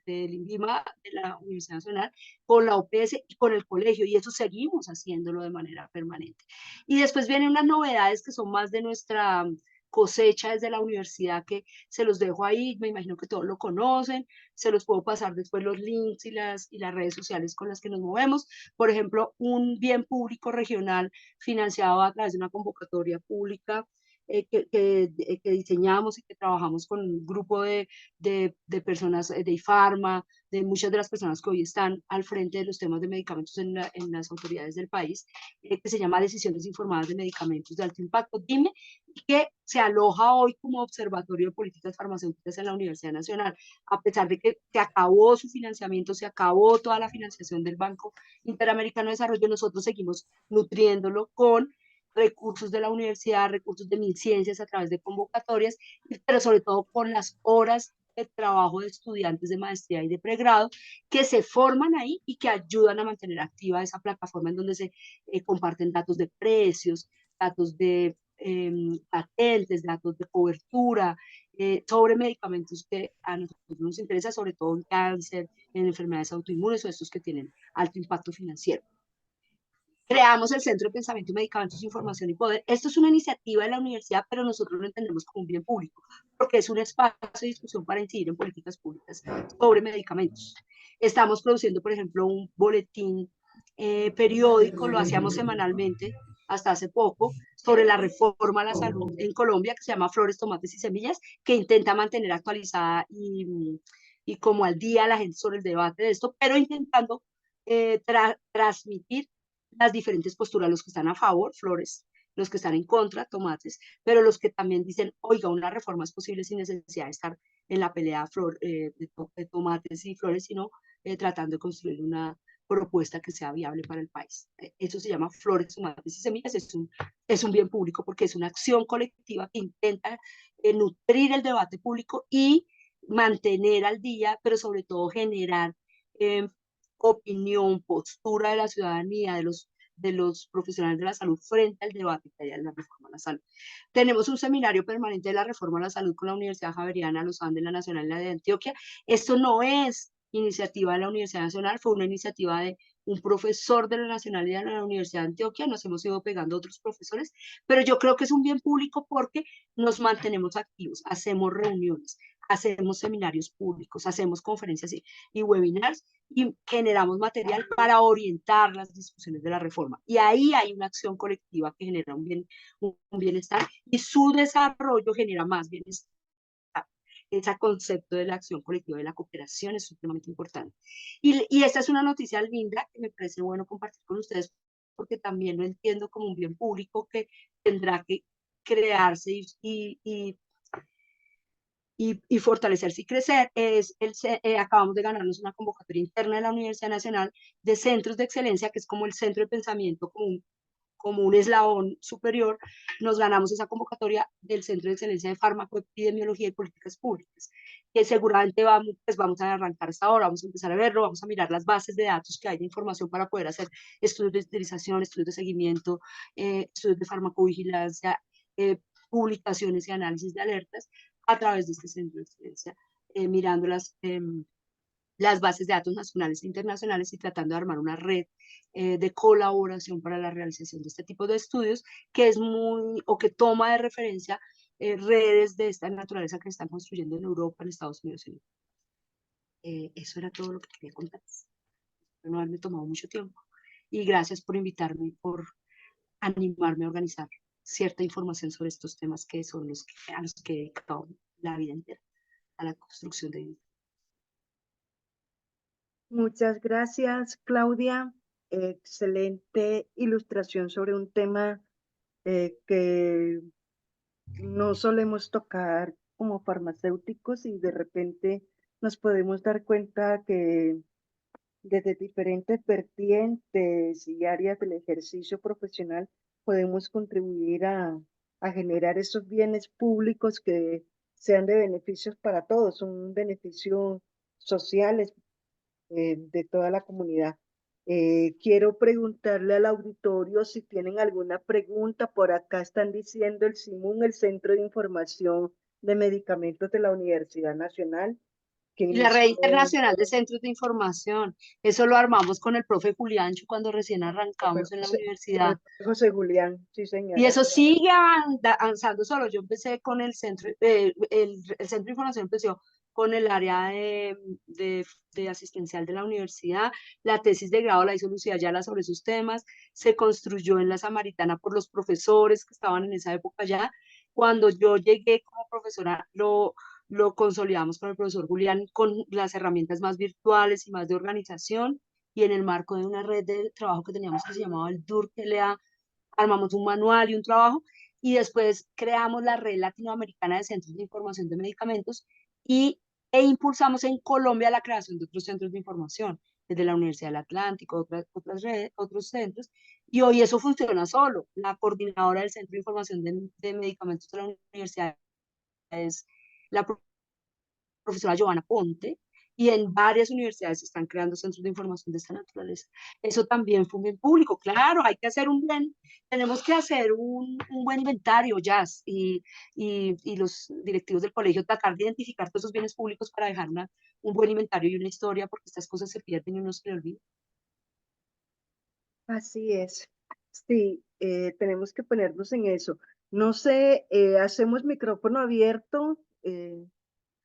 INVIMA, de la Universidad Nacional, con la OPS y con el colegio, y eso seguimos haciéndolo de manera permanente. Y después vienen unas novedades que son más de nuestra cosecha desde la universidad, que se los dejo ahí, me imagino que todos lo conocen, se los puedo pasar después los links y las redes sociales con las que nos movemos. Por ejemplo, un bien público regional financiado a través de una convocatoria pública, que diseñamos y que trabajamos con un grupo de personas de IFARMA, de muchas de las personas que hoy están al frente de los temas de medicamentos en las autoridades del país, que se llama Decisiones Informadas de Medicamentos de Alto Impacto, DIME, que se aloja hoy como Observatorio de Políticas Farmacéuticas en la Universidad Nacional. A pesar de que se acabó su financiamiento, se acabó toda la financiación del Banco Interamericano de Desarrollo, nosotros seguimos nutriéndolo con recursos de la universidad, recursos de MinCiencias a través de convocatorias, pero sobre todo con las horas de trabajo de estudiantes de maestría y de pregrado que se forman ahí y que ayudan a mantener activa esa plataforma en donde se comparten datos de precios, datos de patentes, datos de cobertura, sobre medicamentos que a nosotros nos interesa, sobre todo en cáncer, en enfermedades autoinmunes o estos que tienen alto impacto financiero. Creamos el Centro de Pensamiento, Medicamentos, Información y Poder. Esto es una iniciativa de la universidad, pero nosotros lo entendemos como un bien público, porque es un espacio de discusión para incidir en políticas públicas sobre medicamentos. Estamos produciendo, por ejemplo, un boletín periódico, lo hacíamos semanalmente hasta hace poco, sobre la reforma a la salud en Colombia, que se llama Flores, Tomates y Semillas, que intenta mantener actualizada y como al día a la gente sobre el debate de esto, pero intentando transmitir las diferentes posturas, los que están a favor, Flores, los que están en contra, Tomates, pero los que también dicen, oiga, una reforma es posible sin necesidad de estar en la pelea de Tomates y Flores, sino tratando de construir una propuesta que sea viable para el país. Eso se llama Flores, Tomates y Semillas. Es un bien público porque es una acción colectiva que intenta nutrir el debate público y mantener al día, pero sobre todo generar opinión, postura de la ciudadanía, de los profesionales de la salud frente al debate que hay en la reforma a la salud. Tenemos un seminario permanente de la reforma a la salud con la Universidad Javeriana, los Andes, la Nacional y la de Antioquia. Esto no es iniciativa de la Universidad Nacional, fue una iniciativa de un profesor de la Nacional y de la Universidad de Antioquia, nos hemos ido pegando a otros profesores, pero yo creo que es un bien público porque nos mantenemos activos, hacemos reuniones, hacemos seminarios públicos, hacemos conferencias y webinars, y generamos material para orientar las discusiones de la reforma. Y ahí hay una acción colectiva que genera un bienestar, y su desarrollo genera más bienestar. Ese concepto de la acción colectiva y de la cooperación es supremamente importante. Y esta es una noticia linda que me parece bueno compartir con ustedes, porque también lo entiendo como un bien público que tendrá que crearse y y fortalecerse y crecer acabamos de ganarnos una convocatoria interna de la Universidad Nacional de Centros de Excelencia, que es como el centro de pensamiento como un eslabón superior. Nos ganamos esa convocatoria del Centro de Excelencia de Farmacoepidemiología y Políticas Públicas, que seguramente vamos a arrancar esta hora, vamos a empezar a verlo, vamos a mirar las bases de datos que hay de información para poder hacer estudios de utilización, estudios de seguimiento, estudios de farmacovigilancia, publicaciones y análisis de alertas a través de este centro de excelencia, mirando las bases de datos nacionales e internacionales y tratando de armar una red de colaboración para la realización de este tipo de estudios, que es o que toma de referencia redes de esta naturaleza que se están construyendo en Europa, en Estados Unidos. Eso era todo lo que quería contar. No haberme tomado mucho tiempo. Y gracias por invitarme y por animarme a organizar cierta información sobre estos temas que son a los que he dedicado la vida entera, a la construcción de vida. Muchas gracias, Claudia. Excelente ilustración sobre un tema que no solemos tocar como farmacéuticos y de repente nos podemos dar cuenta que desde diferentes vertientes y áreas del ejercicio profesional podemos contribuir a generar esos bienes públicos que sean de beneficios para todos, un beneficio social de toda la comunidad. Quiero preguntarle al auditorio si tienen alguna pregunta. Por acá están diciendo el CIMUN, el Centro de Información de Medicamentos de la Universidad Nacional, que Y la Red inició Internacional de Centros de Información, eso lo armamos con el profe Juliancho cuando recién arrancamos en la el universidad. José Julián, sí Y señora. eso sigue avanzando solo. Yo empecé con el centro, el centro de información empezó con el área de asistencial de la universidad. La tesis de grado la hizo Lucía Ayala sobre esos temas. Se construyó en la Samaritana por los profesores que estaban en esa época ya. Cuando yo llegué como profesora, lo consolidamos con el profesor Julián con las herramientas más virtuales y más de organización. Y en el marco de una red de trabajo que teníamos que se llamaba el DURC-LA, armamos un manual y un trabajo y después creamos la Red Latinoamericana de Centros de Información de Medicamentos e impulsamos en Colombia la creación de otros centros de información, desde la Universidad del Atlántico, otras redes, otros centros, y hoy eso funciona solo. La coordinadora del Centro de Información de Medicamentos de la universidad es la profesora Giovanna Ponte, y en varias universidades se están creando centros de información de esta naturaleza. Eso también fue un bien público, claro, hay que hacer tenemos que hacer un buen inventario, Jazz, y los directivos del colegio tratar de identificar todos esos bienes públicos para dejar un buen inventario y una historia, porque estas cosas se pierden y no se le olvida. Así es. Sí, tenemos que ponernos en eso. No sé, hacemos micrófono abierto.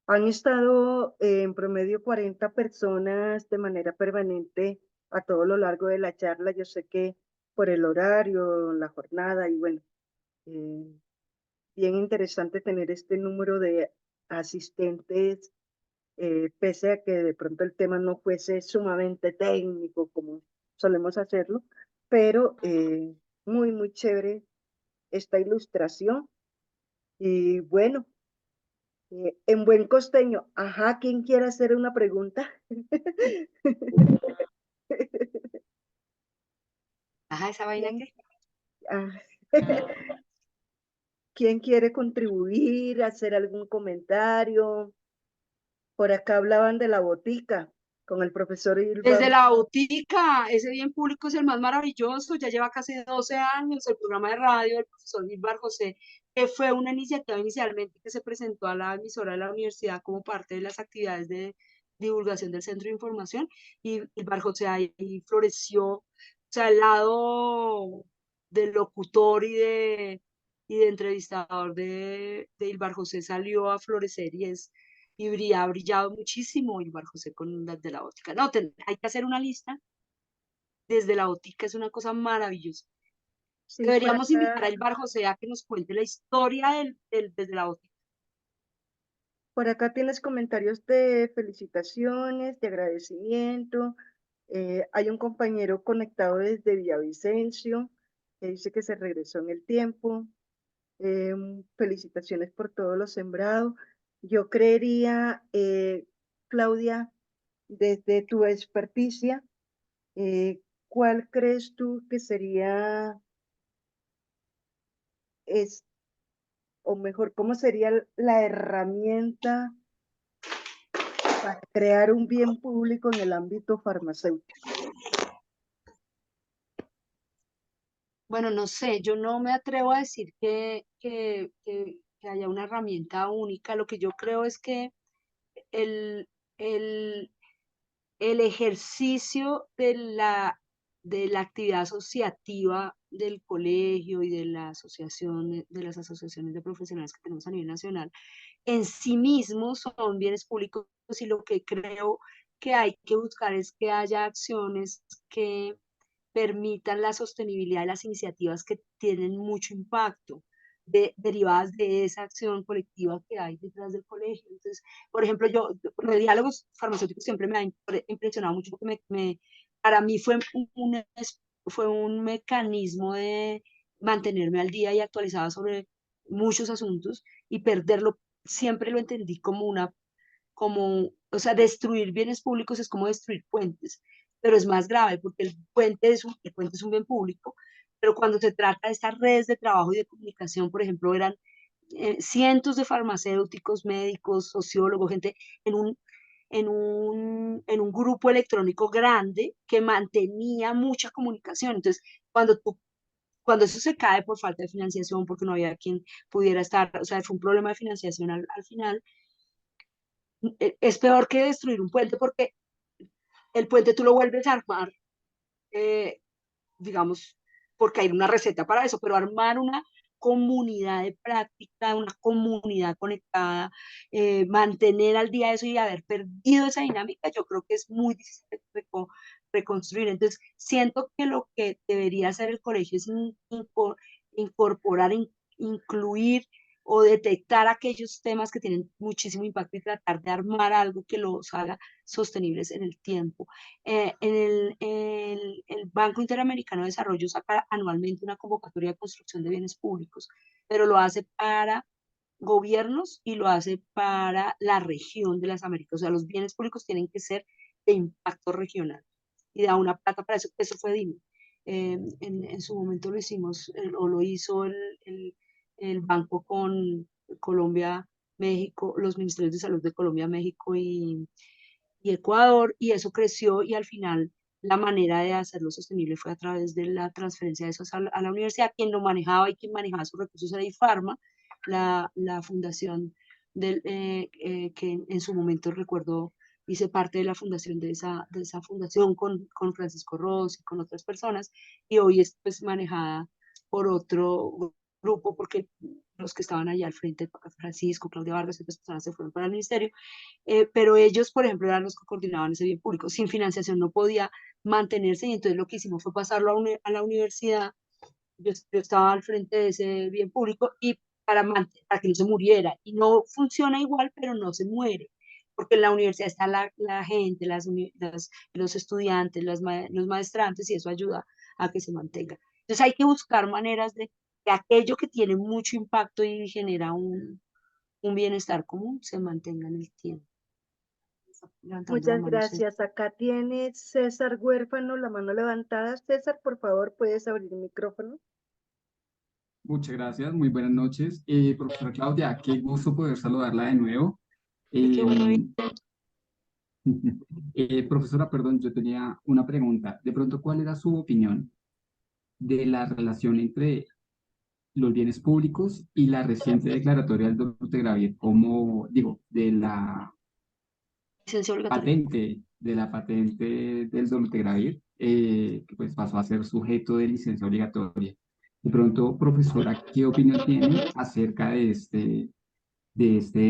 Han estado en promedio 40 personas de manera permanente a todo lo largo de la charla. Yo sé que por el horario, la jornada y bueno, eh, bien interesante tener este número de asistentes, pese a que de pronto el tema no fuese sumamente técnico como solemos hacerlo, pero muy, muy chévere esta ilustración. Y bueno, en buen costeño, ajá, ¿quién quiere hacer una pregunta? Ajá, esa vaina ¿Quién, que... ah, ¿quién quiere contribuir, hacer algún comentario? Por acá hablaban de la botica con el profesor Ilva. Desde la botica, ese bien público es el más maravilloso, ya lleva casi 12 años el programa de radio del profesor Gilbar José, que fue una iniciativa inicialmente que se presentó a la emisora de la universidad como parte de las actividades de divulgación del Centro de Información, y Gilbar José ahí floreció, o sea, el lado del locutor y de entrevistador de Gilbar José salió a florecer ha brillado muchísimo Ilvar José con las de la óptica. No, hay que hacer una lista desde la óptica, es una cosa maravillosa. Sí, Deberíamos invitar a Ilvar José a que nos cuente la historia desde la óptica. por acá tienes comentarios de felicitaciones, de agradecimiento. Hay un compañero conectado desde Villavicencio que dice que se regresó en el tiempo. Felicitaciones por todo lo sembrado. Yo creería, Claudia, desde tu experticia, ¿cuál crees tú que sería, es, o mejor, cómo sería la herramienta para crear un bien público en el ámbito farmacéutico? Bueno, no sé, yo no me atrevo a decir que haya una herramienta única. Lo que yo creo es que el, el, el ejercicio de la actividad asociativa del colegio y de la asociación, de las asociaciones de profesionales que tenemos a nivel nacional, en sí mismos son bienes públicos, y lo que creo que hay que buscar es que haya acciones que permitan la sostenibilidad de las iniciativas que tienen mucho impacto, derivadas de esa acción colectiva que hay detrás del colegio. Entonces, por ejemplo, los diálogos farmacéuticos siempre me ha impresionado mucho porque para mí fue un mecanismo de mantenerme al día y actualizada sobre muchos asuntos, y perderlo siempre lo entendí como o sea, destruir bienes públicos es como destruir puentes, pero es más grave porque el puente es un bien público, pero cuando se trata de estas redes de trabajo y de comunicación, por ejemplo, eran cientos de farmacéuticos, médicos, sociólogos, gente en en un grupo electrónico grande que mantenía mucha comunicación. Entonces, cuando eso se cae por falta de financiación, porque no había quien pudiera estar, o sea, fue un problema de financiación al final, es peor que destruir un puente, porque el puente tú lo vuelves a armar, eh, digamos, porque hay una receta para eso, pero armar una comunidad de práctica, una comunidad conectada, mantener al día eso y haber perdido esa dinámica, yo creo que es muy difícil de reconstruir. Entonces, siento que lo que debería hacer el colegio es incorporar, incluir o detectar aquellos temas que tienen muchísimo impacto y tratar de armar algo que los haga sostenibles en el tiempo. El Banco Interamericano de Desarrollo saca anualmente una convocatoria de construcción de bienes públicos, pero lo hace para gobiernos y lo hace para la región de las Américas. O sea, los bienes públicos tienen que ser de impacto regional, y da una plata para eso. Eso fue DIME. En su momento lo hicimos, o lo hizo el banco con Colombia, México, los ministerios de salud de Colombia, México y Ecuador, y eso creció, y al final la manera de hacerlo sostenible fue a través de la transferencia de eso a la universidad. Quien lo manejaba y quien manejaba sus recursos era IFARMA, la fundación que en su momento recuerdo hice parte de la fundación de esa fundación con Francisco Ross y con otras personas, y hoy es pues manejada por otro grupo, porque los que estaban allá al frente, Francisco, Claudia Vargas y otras personas, se fueron para el ministerio. Pero ellos, por ejemplo, eran los que coordinaban ese bien público. Sin financiación no podía mantenerse, y entonces lo que hicimos fue pasarlo a la universidad. Yo estaba al frente de ese bien público, y para que no se muriera. Y no funciona igual, pero no se muere, porque en la universidad está la gente, los estudiantes, los maestrantes, y eso ayuda a que se mantenga. Entonces hay que buscar maneras de que aquello que tiene mucho impacto y genera un bienestar común se mantenga en el tiempo. Levantando la Muchas mano. gracias. Acá tiene César Huérfano la mano levantada. César, por favor, puedes abrir el micrófono. Muchas gracias, muy buenas noches. Profesora Claudia, qué gusto poder saludarla de nuevo. Qué bueno. Eh, Profesora, perdón, yo tenía una pregunta. De pronto, ¿cuál era su opinión de la relación entre los bienes públicos y la reciente declaratoria del dolutegravir, como digo, Licencia obligatoria. de la patente del dolutegravir, que pues pasó a ser sujeto de licencia obligatoria? De pronto, profesora, ¿qué opinión tiene acerca de este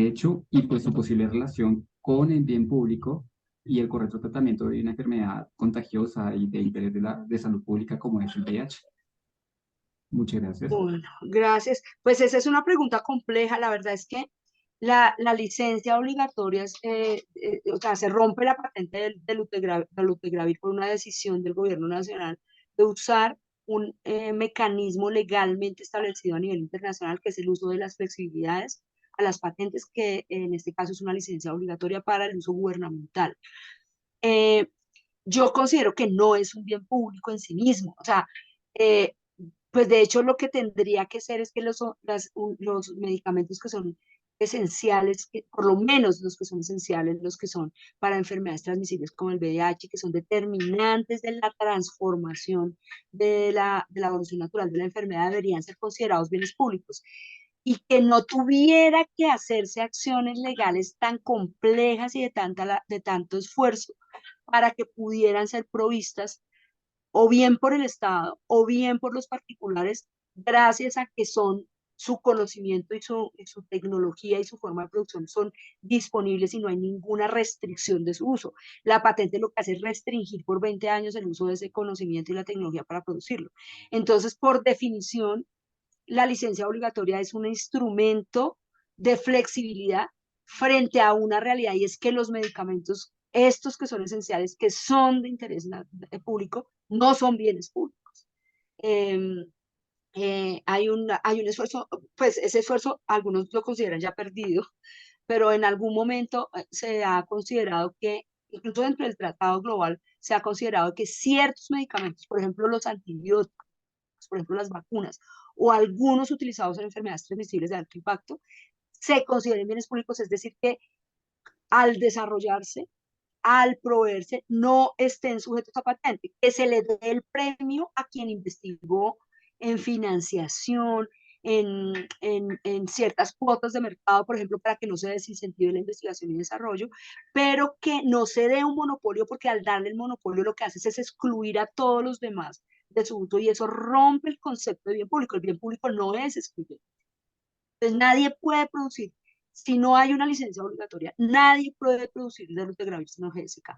hecho y pues su posible relación con el bien público y el correcto tratamiento de una enfermedad contagiosa y de interés de salud pública como es el VIH? Muchas gracias. Bueno, gracias. Pues esa es una pregunta compleja. La verdad es que la licencia obligatoria o sea, se rompe la patente del Utegravir por una decisión del gobierno nacional de usar un mecanismo legalmente establecido a nivel internacional, que es el uso de las flexibilidades a las patentes, que en este caso es una licencia obligatoria para el uso gubernamental. Eh, yo considero que no es un bien público en sí mismo. O sea, eh, pues de hecho lo que tendría que ser es que los medicamentos que son esenciales, que, por lo menos los que son esenciales, los que son para enfermedades transmisibles como el VIH, que son determinantes de la transformación de la evolución natural de la enfermedad, deberían ser considerados bienes públicos y que no tuviera que hacerse acciones legales tan complejas y de tanto esfuerzo para que pudieran ser provistas o bien por el Estado o bien por los particulares, gracias a que son su conocimiento y su tecnología y su forma de producción son disponibles y no hay ninguna restricción de su uso. La patente lo que hace es restringir por 20 años el uso de ese conocimiento y la tecnología para producirlo. Entonces, por definición, la licencia obligatoria es un instrumento de flexibilidad frente a una realidad, y es que los medicamentos, estos que son esenciales, que son de interés público, no son bienes públicos. Eh, hay un esfuerzo, pues ese esfuerzo algunos lo consideran ya perdido, pero en algún momento se ha considerado que, incluso dentro del tratado global, se ha considerado que ciertos medicamentos, por ejemplo los antibióticos, por ejemplo las vacunas, o algunos utilizados en enfermedades transmisibles de alto impacto, se consideren bienes públicos, es decir, que al desarrollarse, al proveerse, no estén sujetos a patente, que se le dé el premio a quien investigó en financiación, en ciertas cuotas de mercado, por ejemplo, para que no se desincentive la investigación y desarrollo, pero que no se dé un monopolio, porque al darle el monopolio lo que hace es excluir a todos los demás de su uso, y eso rompe el concepto de bien público. El bien público no es excluyente. Entonces nadie puede producir, si no hay una licencia obligatoria, nadie puede producir dolutegravir sino GSK.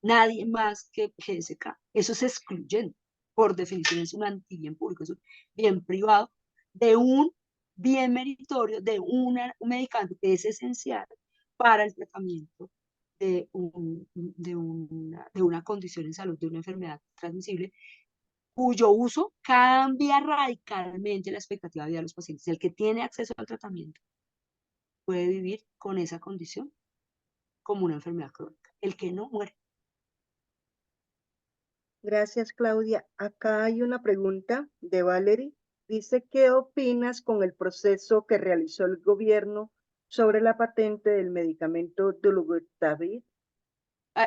Nadie más que GSK. Eso es excluyente. Por definición es un antibien público, es un bien privado de un bien meritorio, de un medicamento que es esencial para el tratamiento de una condición en salud, de una enfermedad transmisible, cuyo uso cambia radicalmente la expectativa de vida de los pacientes. El que tiene acceso al tratamiento puede vivir con esa condición como una enfermedad crónica. El que no, muere. Gracias, Claudia. Acá hay una pregunta de Valerie. Dice, ¿qué opinas con el proceso que realizó el gobierno sobre la patente del medicamento Dolutegravir?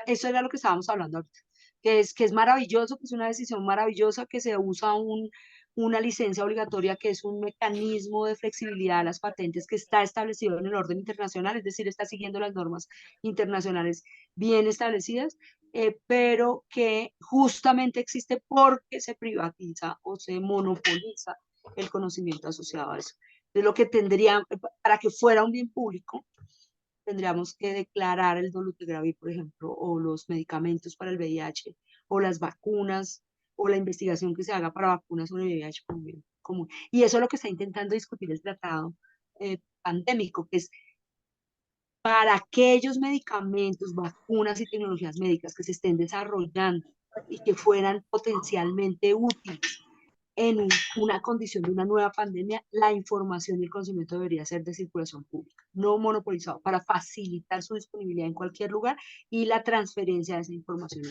Eso era lo que estábamos hablando ahorita, que es maravilloso, que es una decisión maravillosa, que se usa una licencia obligatoria, que es un mecanismo de flexibilidad a las patentes que está establecido en el orden internacional, es decir, está siguiendo las normas internacionales bien establecidas, pero que justamente existe porque se privatiza o se monopoliza el conocimiento asociado a eso. Entonces, lo que tendría, para que fuera un bien público, tendríamos que declarar el dolutegravir, por ejemplo, o los medicamentos para el VIH, o las vacunas, o la investigación que se haga para vacunas sobre el VIH como bien común. Y eso es lo que está intentando discutir el tratado pandémico, que es para aquellos medicamentos, vacunas y tecnologías médicas que se estén desarrollando y que fueran potencialmente útiles en una condición de una nueva pandemia, la información y el conocimiento debería ser de circulación pública, no monopolizado, para facilitar su disponibilidad en cualquier lugar y la transferencia de esa información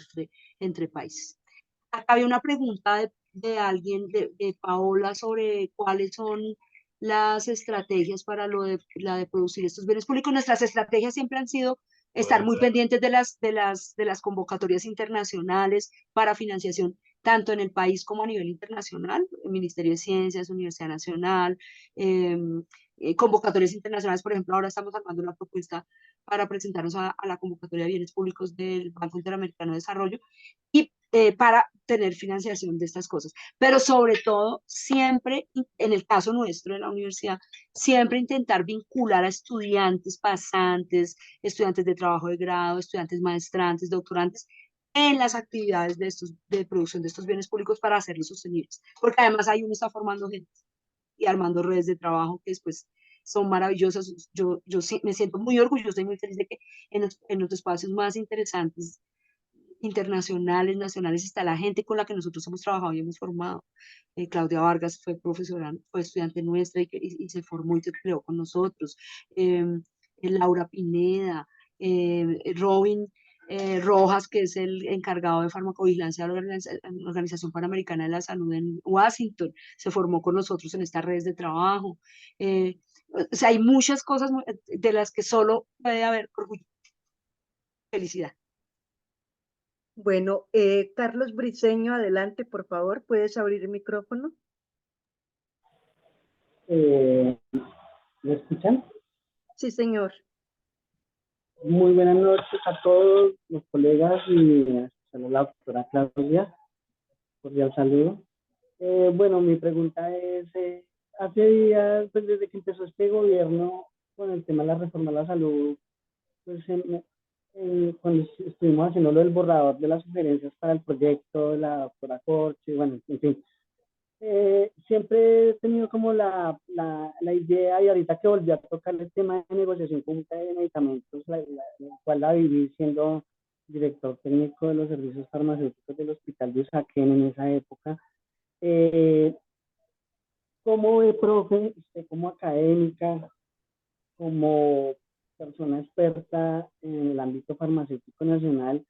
entre países. Acá había una pregunta de alguien, de Paola, sobre cuáles son las estrategias para la de producir estos bienes públicos. Nuestras estrategias siempre han sido estar muy pendientes de las convocatorias internacionales para financiación, tanto en el país como a nivel internacional, el Ministerio de Ciencias, Universidad Nacional, eh, convocatorias internacionales. Por ejemplo, ahora estamos armando una propuesta para presentarnos a la convocatoria de bienes públicos del Banco Interamericano de Desarrollo, y para tener financiación de estas cosas. Pero sobre todo, siempre, en el caso nuestro de la universidad, siempre intentar vincular a estudiantes pasantes, estudiantes de trabajo de grado, estudiantes maestrantes, doctorantes, en las actividades de producción de estos bienes públicos para hacerlos sostenibles. Porque además ahí uno está formando gente y armando redes de trabajo que después son maravillosas. Yo sí, me siento muy orgullosa y muy feliz de que en los espacios más interesantes internacionales, nacionales, está la gente con la que nosotros hemos trabajado y hemos formado. Claudia Vargas fue profesora, fue estudiante nuestra y se formó y se creó con nosotros. Laura Pineda, Robin Rojas, que es el encargado de farmacovigilancia de la Organización Panamericana de la Salud en Washington, se formó con nosotros en estas redes de trabajo. O sea, hay muchas cosas de las que solo puede haber orgullo, felicidad. Bueno, Carlos Briceño, adelante, por favor, ¿puedes abrir el micrófono? ¿Me escuchan? Sí, señor. Muy buenas noches a todos los colegas y a la doctora Claudia. Cordial saludo. Bueno, mi pregunta es, hace días, pues desde que empezó este gobierno con el tema de la reforma a la salud, pues cuando estuvimos haciendo lo del borrador de las sugerencias para el proyecto de la doctora Corche, bueno, en fin, siempre he tenido como la idea, y ahorita que volví a tocar el tema de negociación conjunta de medicamentos, la cual la viví siendo director técnico de los servicios farmacéuticos del Hospital de Usaquén en esa época. ¿Cómo ve, profe, usted como académica, como persona experta en el ámbito farmacéutico nacional,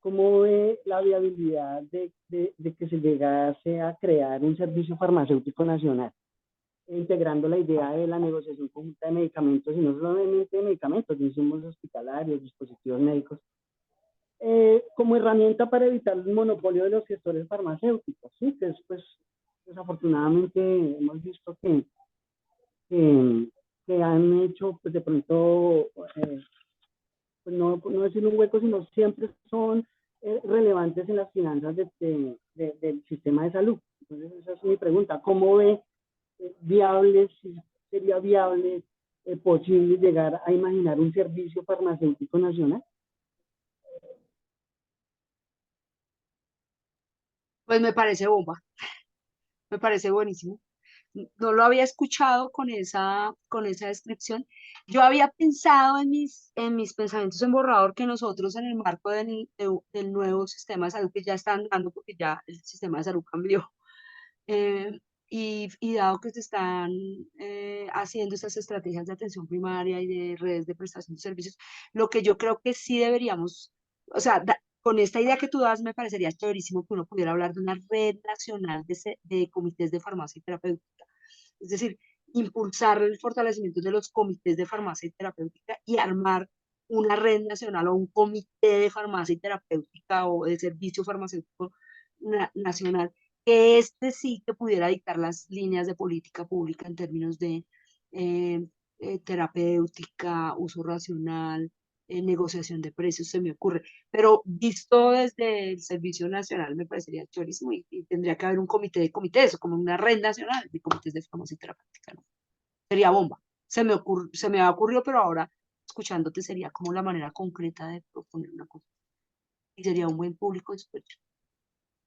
cómo ve la viabilidad de que se llegase a crear un servicio farmacéutico nacional, integrando la idea de la negociación conjunta de medicamentos, y no solamente de medicamentos, insumos hospitalarios, dispositivos médicos, como herramienta para evitar el monopolio de los gestores farmacéuticos? Sí, que después, desafortunadamente, hemos visto que han hecho, pues de pronto, pues no decir un hueco, sino siempre son relevantes en las finanzas del sistema de salud. Entonces, esa es mi pregunta. ¿Cómo ve viable, si sería viable, posible llegar a imaginar un servicio farmacéutico nacional? Pues me parece bomba, me parece buenísimo. No lo había escuchado con esa descripción. Yo había pensado en mis pensamientos en borrador que nosotros en el marco del nuevo sistema de salud que ya están dando, porque ya el sistema de salud cambió, eh, y dado que se están haciendo estas estrategias de atención primaria y de redes de prestación de servicios, lo que yo creo que sí deberíamos, o sea, con esta idea que tú das, me parecería chéverísimo que uno pudiera hablar de una red nacional de comités de farmacia y terapéutica. Es decir, impulsar el fortalecimiento de los comités de farmacia y terapéutica y armar una red nacional o un comité de farmacia y terapéutica o de servicio farmacéutico nacional, que este sí que pudiera dictar las líneas de política pública en términos de eh, terapéutica, uso racional, negociación de precios, se me ocurre. Pero visto desde el Servicio Nacional me parecería chorísimo y tendría que haber un comité de comités, o como una red nacional de comités de farmacia y terapéutica, ¿no? Sería bomba. Se me ha ocurrido, pero ahora escuchándote sería como la manera concreta de proponer una cosa. Y sería un buen público de escucha.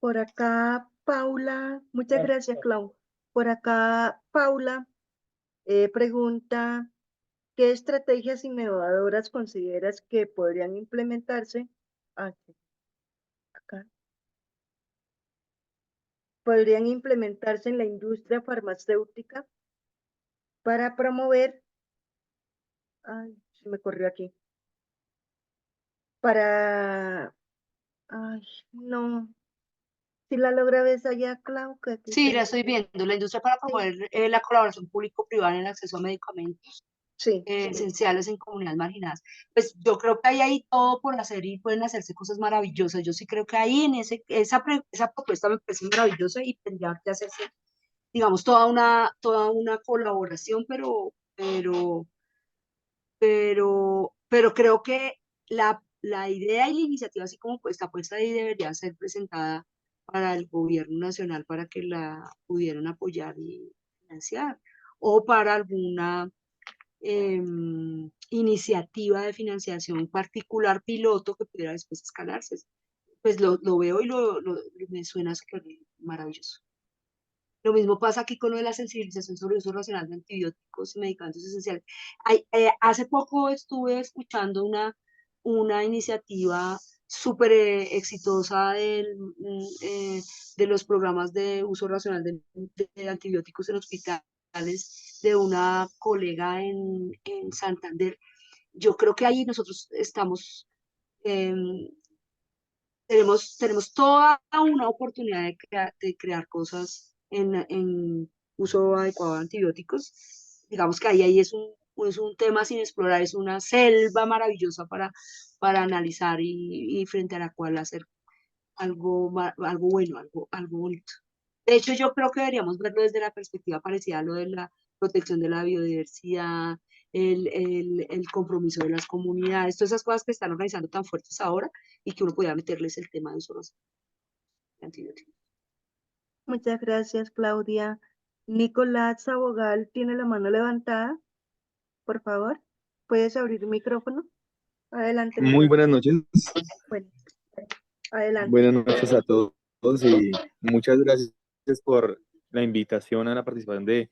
Por acá, Paula, muchas gracias, Clau. Por acá, Paula pregunta, ¿qué estrategias innovadoras consideras que podrían implementarse? Acá. Podrían implementarse en la industria farmacéutica para promover, ay, se me corrió aquí, para, ay, no, si la logra ver allá, Clau, que aquí Sí, se la me, estoy viendo. La industria para sí, promover la colaboración público-privada en el acceso a medicamentos sí, esenciales en comunidades marginadas. Pues yo creo que hay ahí todo por hacer y pueden hacerse cosas maravillosas. Yo sí creo que ahí en esa propuesta me parece maravillosa y tendría que hacerse, digamos, toda una colaboración, pero creo que la idea y la iniciativa, así como está puesta ahí, debería ser presentada para el gobierno nacional para que la pudieran apoyar y financiar, o para alguna iniciativa de financiación particular piloto que pudiera después escalarse. Pues lo veo y me suena súper maravilloso. Lo mismo pasa aquí con lo de la sensibilización sobre el uso racional de antibióticos y medicamentos esenciales. Hace poco estuve escuchando una iniciativa súper exitosa de los programas de uso racional de antibióticos en hospitales de una colega en Santander. Yo creo que ahí nosotros estamos, em, tenemos toda una oportunidad de crear cosas en uso adecuado de antibióticos. Digamos que ahí es un tema sin explorar, es una selva maravillosa para analizar y frente a la cual hacer algo bueno, algo bonito. De hecho, yo creo que deberíamos verlo desde la perspectiva parecida a lo de la protección de la biodiversidad, el compromiso de las comunidades, todas esas cosas que están organizando tan fuertes ahora y que uno podía meterles el tema de uso de antibióticos. Muchas gracias, Claudia. Nicolás Abogal tiene la mano levantada. Por favor, ¿puedes abrir el micrófono? Adelante, Muy Nicolás. buenas noches. Bueno, adelante. Buenas noches a todos y muchas gracias por la invitación a la participación de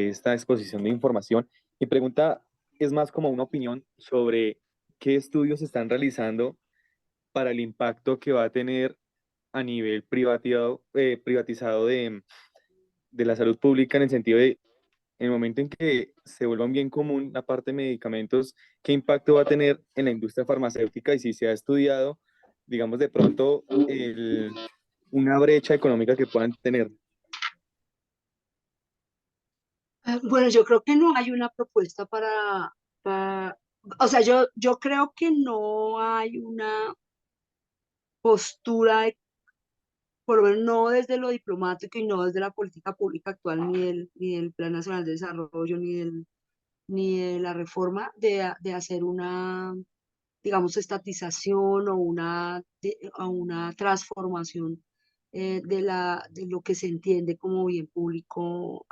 esta exposición de información. Mi pregunta es más como una opinión sobre qué estudios se están realizando para el impacto que va a tener a nivel privatizado de la salud pública, en el sentido de, en el momento en que se vuelva un bien común la parte de medicamentos, ¿qué impacto va a tener en la industria farmacéutica? Y si se ha estudiado, digamos, de pronto una brecha económica que puedan tener. Bueno, yo creo que no hay una propuesta o sea, yo creo que no hay una postura, por lo menos no desde lo diplomático y no desde la política pública actual, ni del Plan Nacional de Desarrollo, ni de la reforma, de hacer una, digamos, estatización o una transformación de lo que se entiende como bien público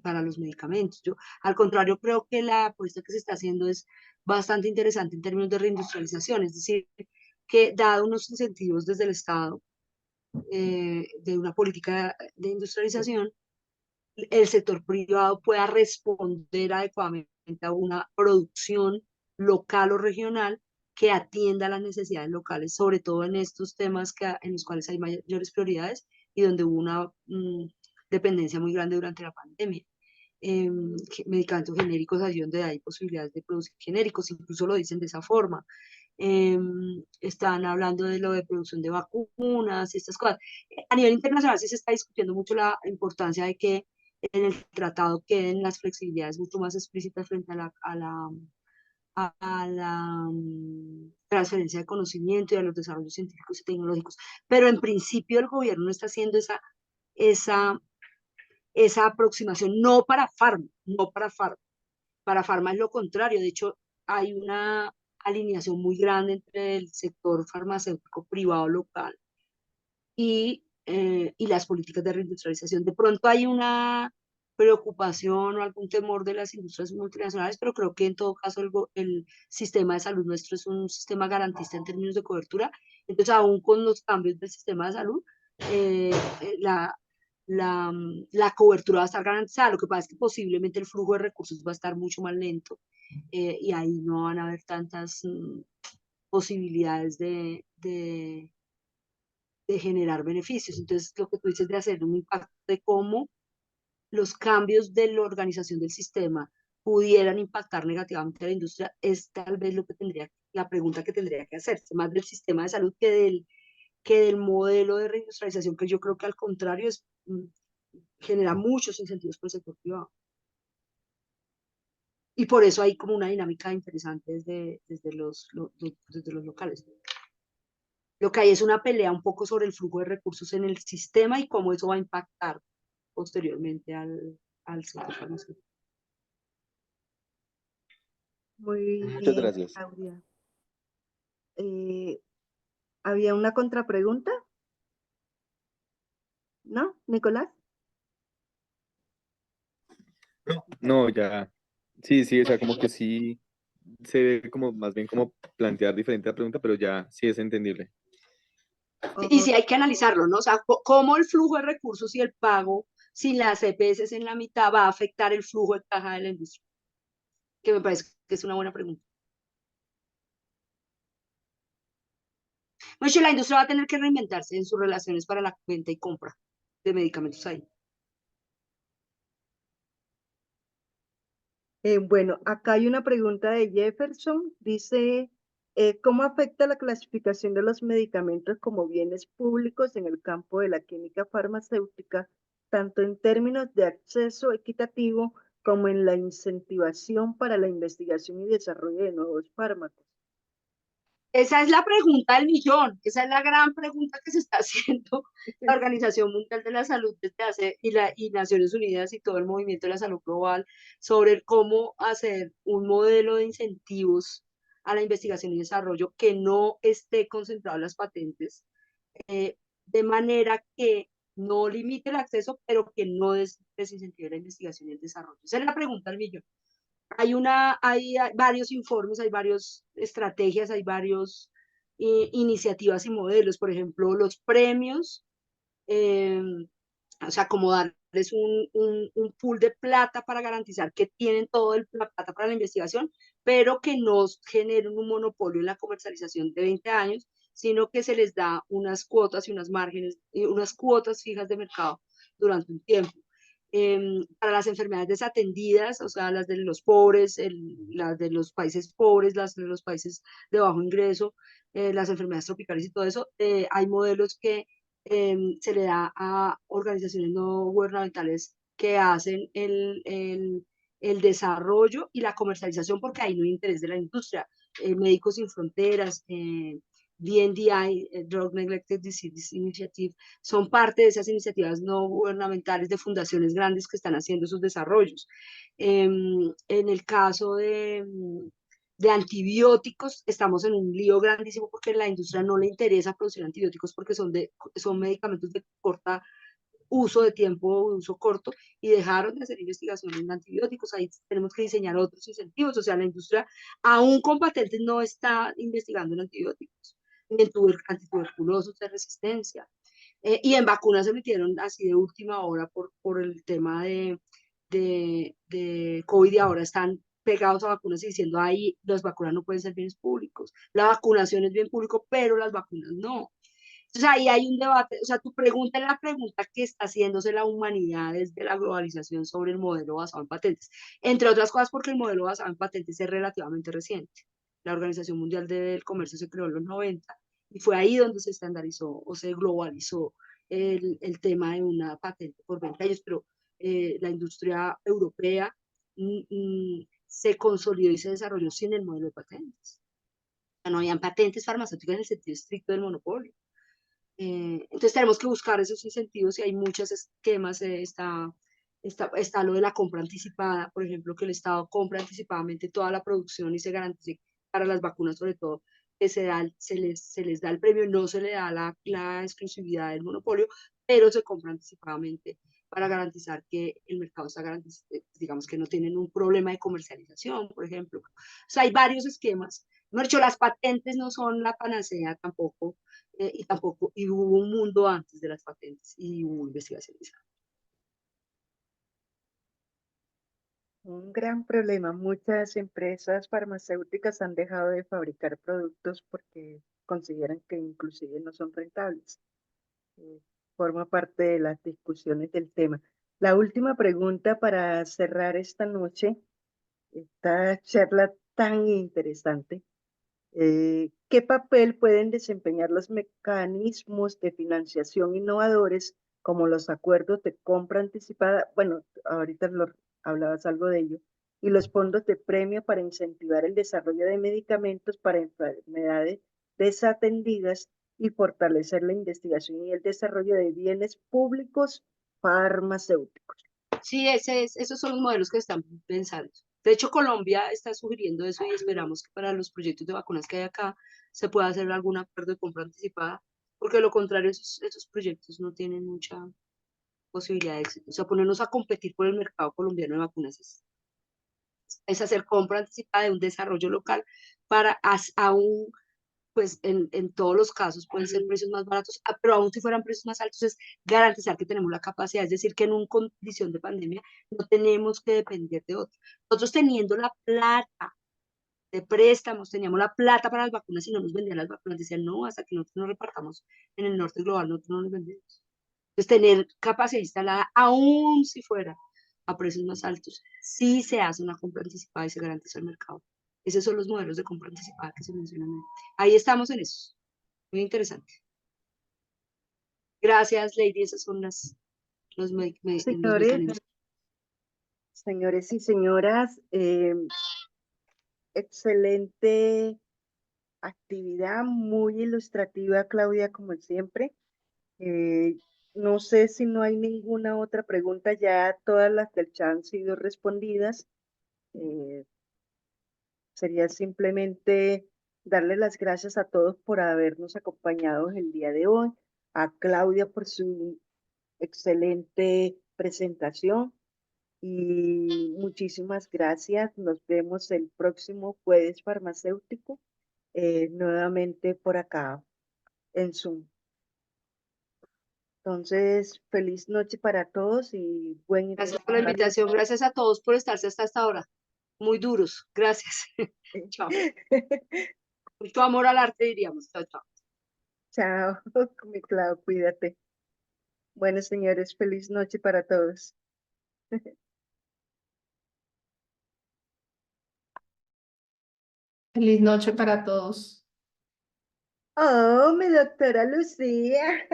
para los medicamentos. Yo, al contrario, creo que la apuesta que se está haciendo es bastante interesante en términos de reindustrialización, es decir, que dado unos incentivos desde el Estado de una política de industrialización, el sector privado pueda responder adecuadamente a una producción local o regional que atienda las necesidades locales, sobre todo en estos temas en los cuales hay mayores prioridades y donde hubo una dependencia muy grande durante la pandemia. Medicamentos genéricos, allí donde hay posibilidades de producir genéricos, incluso lo dicen de esa forma. Están hablando de lo de producción de vacunas y estas cosas. A nivel internacional sí se está discutiendo mucho la importancia de que en el tratado queden las flexibilidades mucho más explícitas frente a la transferencia de conocimiento y a los desarrollos científicos y tecnológicos. Pero en principio el gobierno no está haciendo esa, esa aproximación, no para farma, no para farma. Para farma es lo contrario, de hecho hay una alineación muy grande entre el sector farmacéutico privado local y las políticas de reindustrialización. De pronto hay una preocupación o algún temor de las industrias multinacionales, pero creo que en todo caso el sistema de salud nuestro es un sistema garantista en términos de cobertura. Entonces, aún con los cambios del sistema de salud, eh, eh, la, la cobertura va a estar garantizada. Lo que pasa es que posiblemente el flujo de recursos va a estar mucho más lento y ahí no van a haber tantas posibilidades de generar beneficios. Entonces, lo que tú dices de hacer un impacto de cómo los cambios de la organización del sistema pudieran impactar negativamente a la industria es tal vez la pregunta que tendría que hacerse, más del sistema de salud que del modelo de reindustrialización, que yo creo que al contrario genera muchos incentivos por el sector privado. Y por eso hay como una dinámica interesante desde los locales. Lo que hay es una pelea un poco sobre el flujo de recursos en el sistema y cómo eso va a impactar posteriormente al sector farmacéutico. Muy Muchas bien, gracias. Claudia. ¿Había una contrapregunta? ¿No, Nicolás? No, ya. Sí, sí, o sea, como que sí se debe como más bien como plantear diferente la pregunta, pero ya sí es entendible. Y sí hay que analizarlo, ¿no? O sea, cómo el flujo de recursos y el pago sin las EPS en la mitad va a afectar el flujo de caja de la industria, que me parece que es una buena pregunta. Mucho la industria va a tener que reinventarse en sus relaciones para la venta y compra de medicamentos ahí. Bueno, acá hay una pregunta de Jefferson. Dice, ¿cómo afecta la clasificación de los medicamentos como bienes públicos en el campo de la química farmacéutica, tanto en términos de acceso equitativo como en la incentivación para la investigación y desarrollo de nuevos fármacos? Esa es la pregunta del millón, esa es la gran pregunta que se está haciendo la Organización Mundial de la Salud desde hace, y Naciones Unidas y todo el movimiento de la salud global sobre cómo hacer un modelo de incentivos a la investigación y desarrollo que no esté concentrado en las patentes, eh, de manera que no limite el acceso, pero que no desincentive la investigación y el desarrollo. Esa es la pregunta del millón. Hay varios informes, hay varias estrategias, hay varios iniciativas y modelos, por ejemplo, los premios, eh, o sea, como darles un pool de plata para garantizar que tienen todo la plata para la investigación, pero que no generen un monopolio en la comercialización de 20 años, sino que se les da unas cuotas y unas márgenes, y unas cuotas fijas de mercado durante un tiempo. Para las enfermedades desatendidas, o sea, las de los pobres, las de los países pobres, las de los países de bajo ingreso, las enfermedades tropicales y todo eso, hay modelos que se le da a organizaciones no gubernamentales que hacen el desarrollo y la comercialización, porque ahí no hay interés de la industria. Médicos Sin Fronteras, DNDi, Drug Neglected Disease Initiative, son parte de esas iniciativas no gubernamentales de fundaciones grandes que están haciendo esos desarrollos. En el caso de antibióticos, estamos en un lío grandísimo porque a la industria no le interesa producir antibióticos porque son medicamentos de corta uso, de tiempo, de uso corto, y dejaron de hacer investigación en antibióticos. Ahí tenemos que diseñar otros incentivos. O sea, la industria, aún con patentes, no está investigando en antibióticos, ni en antituberculosos de resistencia. Y en vacunas se metieron así de última hora por el tema de COVID, y ahora están pegados a vacunas y diciendo, ahí las vacunas no pueden ser bienes públicos. La vacunación es bien público, pero las vacunas no. Entonces ahí hay un debate, o sea, tu pregunta es la pregunta que está haciéndose la humanidad desde la globalización sobre el modelo basado en patentes. Entre otras cosas porque el modelo basado en patentes es relativamente reciente. La Organización Mundial del Comercio se creó en los 90 y fue ahí donde se estandarizó o se globalizó el tema de una patente por 20 años, pero la industria europea se consolidó y se desarrolló sin el modelo de patentes. O sea, no habían patentes farmacéuticas en el sentido estricto del monopolio. Entonces tenemos que buscar esos incentivos y hay muchos esquemas. Está lo de la compra anticipada, por ejemplo, que el Estado compra anticipadamente toda la producción y se garantice para las vacunas, sobre todo, que se les da el premio, no se le da la exclusividad del monopolio, pero se compra anticipadamente para garantizar que el mercado está garantizado, digamos que no tienen un problema de comercialización, por ejemplo. O sea, hay varios esquemas. De hecho, las patentes no son la panacea tampoco, y hubo un mundo antes de las patentes y hubo investigaciones. Un gran problema. Muchas empresas farmacéuticas han dejado de fabricar productos porque consideran que inclusive no son rentables. Eh, Forma parte de las discusiones del tema. La última pregunta para cerrar esta noche, esta charla tan interesante. ¿Qué papel pueden desempeñar los mecanismos de financiación innovadores como los acuerdos de compra anticipada? Bueno, ahorita hablabas algo de ello. Y los fondos de premio para incentivar el desarrollo de medicamentos para enfermedades desatendidas y fortalecer la investigación y el desarrollo de bienes públicos farmacéuticos. Sí, esos son los modelos que están pensando. De hecho, Colombia está sugiriendo eso y esperamos que para los proyectos de vacunas que hay acá se pueda hacer algún acuerdo de compra anticipada, porque de lo contrario esos proyectos no tienen mucha posibilidad de éxito. O sea, ponernos a competir por el mercado colombiano de vacunas es hacer compra anticipada de un desarrollo local para aún, pues en todos los casos pueden ser precios más baratos, pero aún si fueran precios más altos es garantizar que tenemos la capacidad, es decir, que en una condición de pandemia no tenemos que depender de otros. Nosotros teniendo la plata de préstamos, teníamos la plata para las vacunas y no nos vendían las vacunas. Decían, no, hasta que nosotros nos repartamos en el norte global, nosotros no nos vendemos. Entonces, tener capacidad instalada, aún si fuera a precios más altos, sí se hace una compra anticipada y se garantiza el mercado. Esos son los modelos de compra anticipada que se mencionan ahí. Ahí estamos en eso. Muy interesante. Gracias, Lady. Esas son los mecanismos. Señores y señoras, excelente actividad, muy ilustrativa, Claudia, como siempre. No sé si no hay ninguna otra pregunta, ya todas las del chat han sido respondidas. Sería simplemente darle las gracias a todos por habernos acompañado el día de hoy, a Claudia por su excelente presentación y muchísimas gracias. Nos vemos el próximo jueves farmacéutico, nuevamente por acá en Zoom. Entonces, feliz noche para todos y buen Gracias por la invitación. Gracias a todos por estarse hasta esta hora. Muy duros. Gracias. Chao. Mucho amor al arte, diríamos. Chao, chao. Chao, mi Clau, cuídate. Bueno, señores, feliz noche para todos. Feliz noche para todos. Oh, mi doctora Lucía.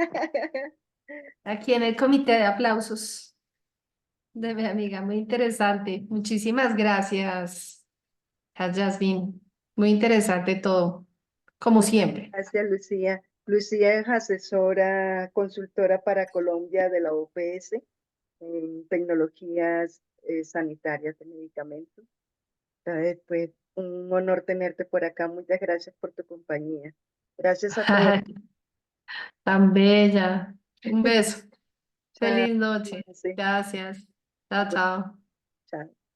Aquí en el comité de aplausos de mi amiga, muy interesante. Muchísimas gracias a Jasmine. Muy interesante todo, como siempre. Gracias, Lucía. Lucía es asesora, consultora para Colombia de la OPS en tecnologías sanitarias de medicamentos. Entonces, pues, un honor tenerte por acá. Muchas gracias por tu compañía. Gracias a todos. Tan bella. Un beso. Chao. Feliz noche. Sí, Gracias. Chao, chao. chao.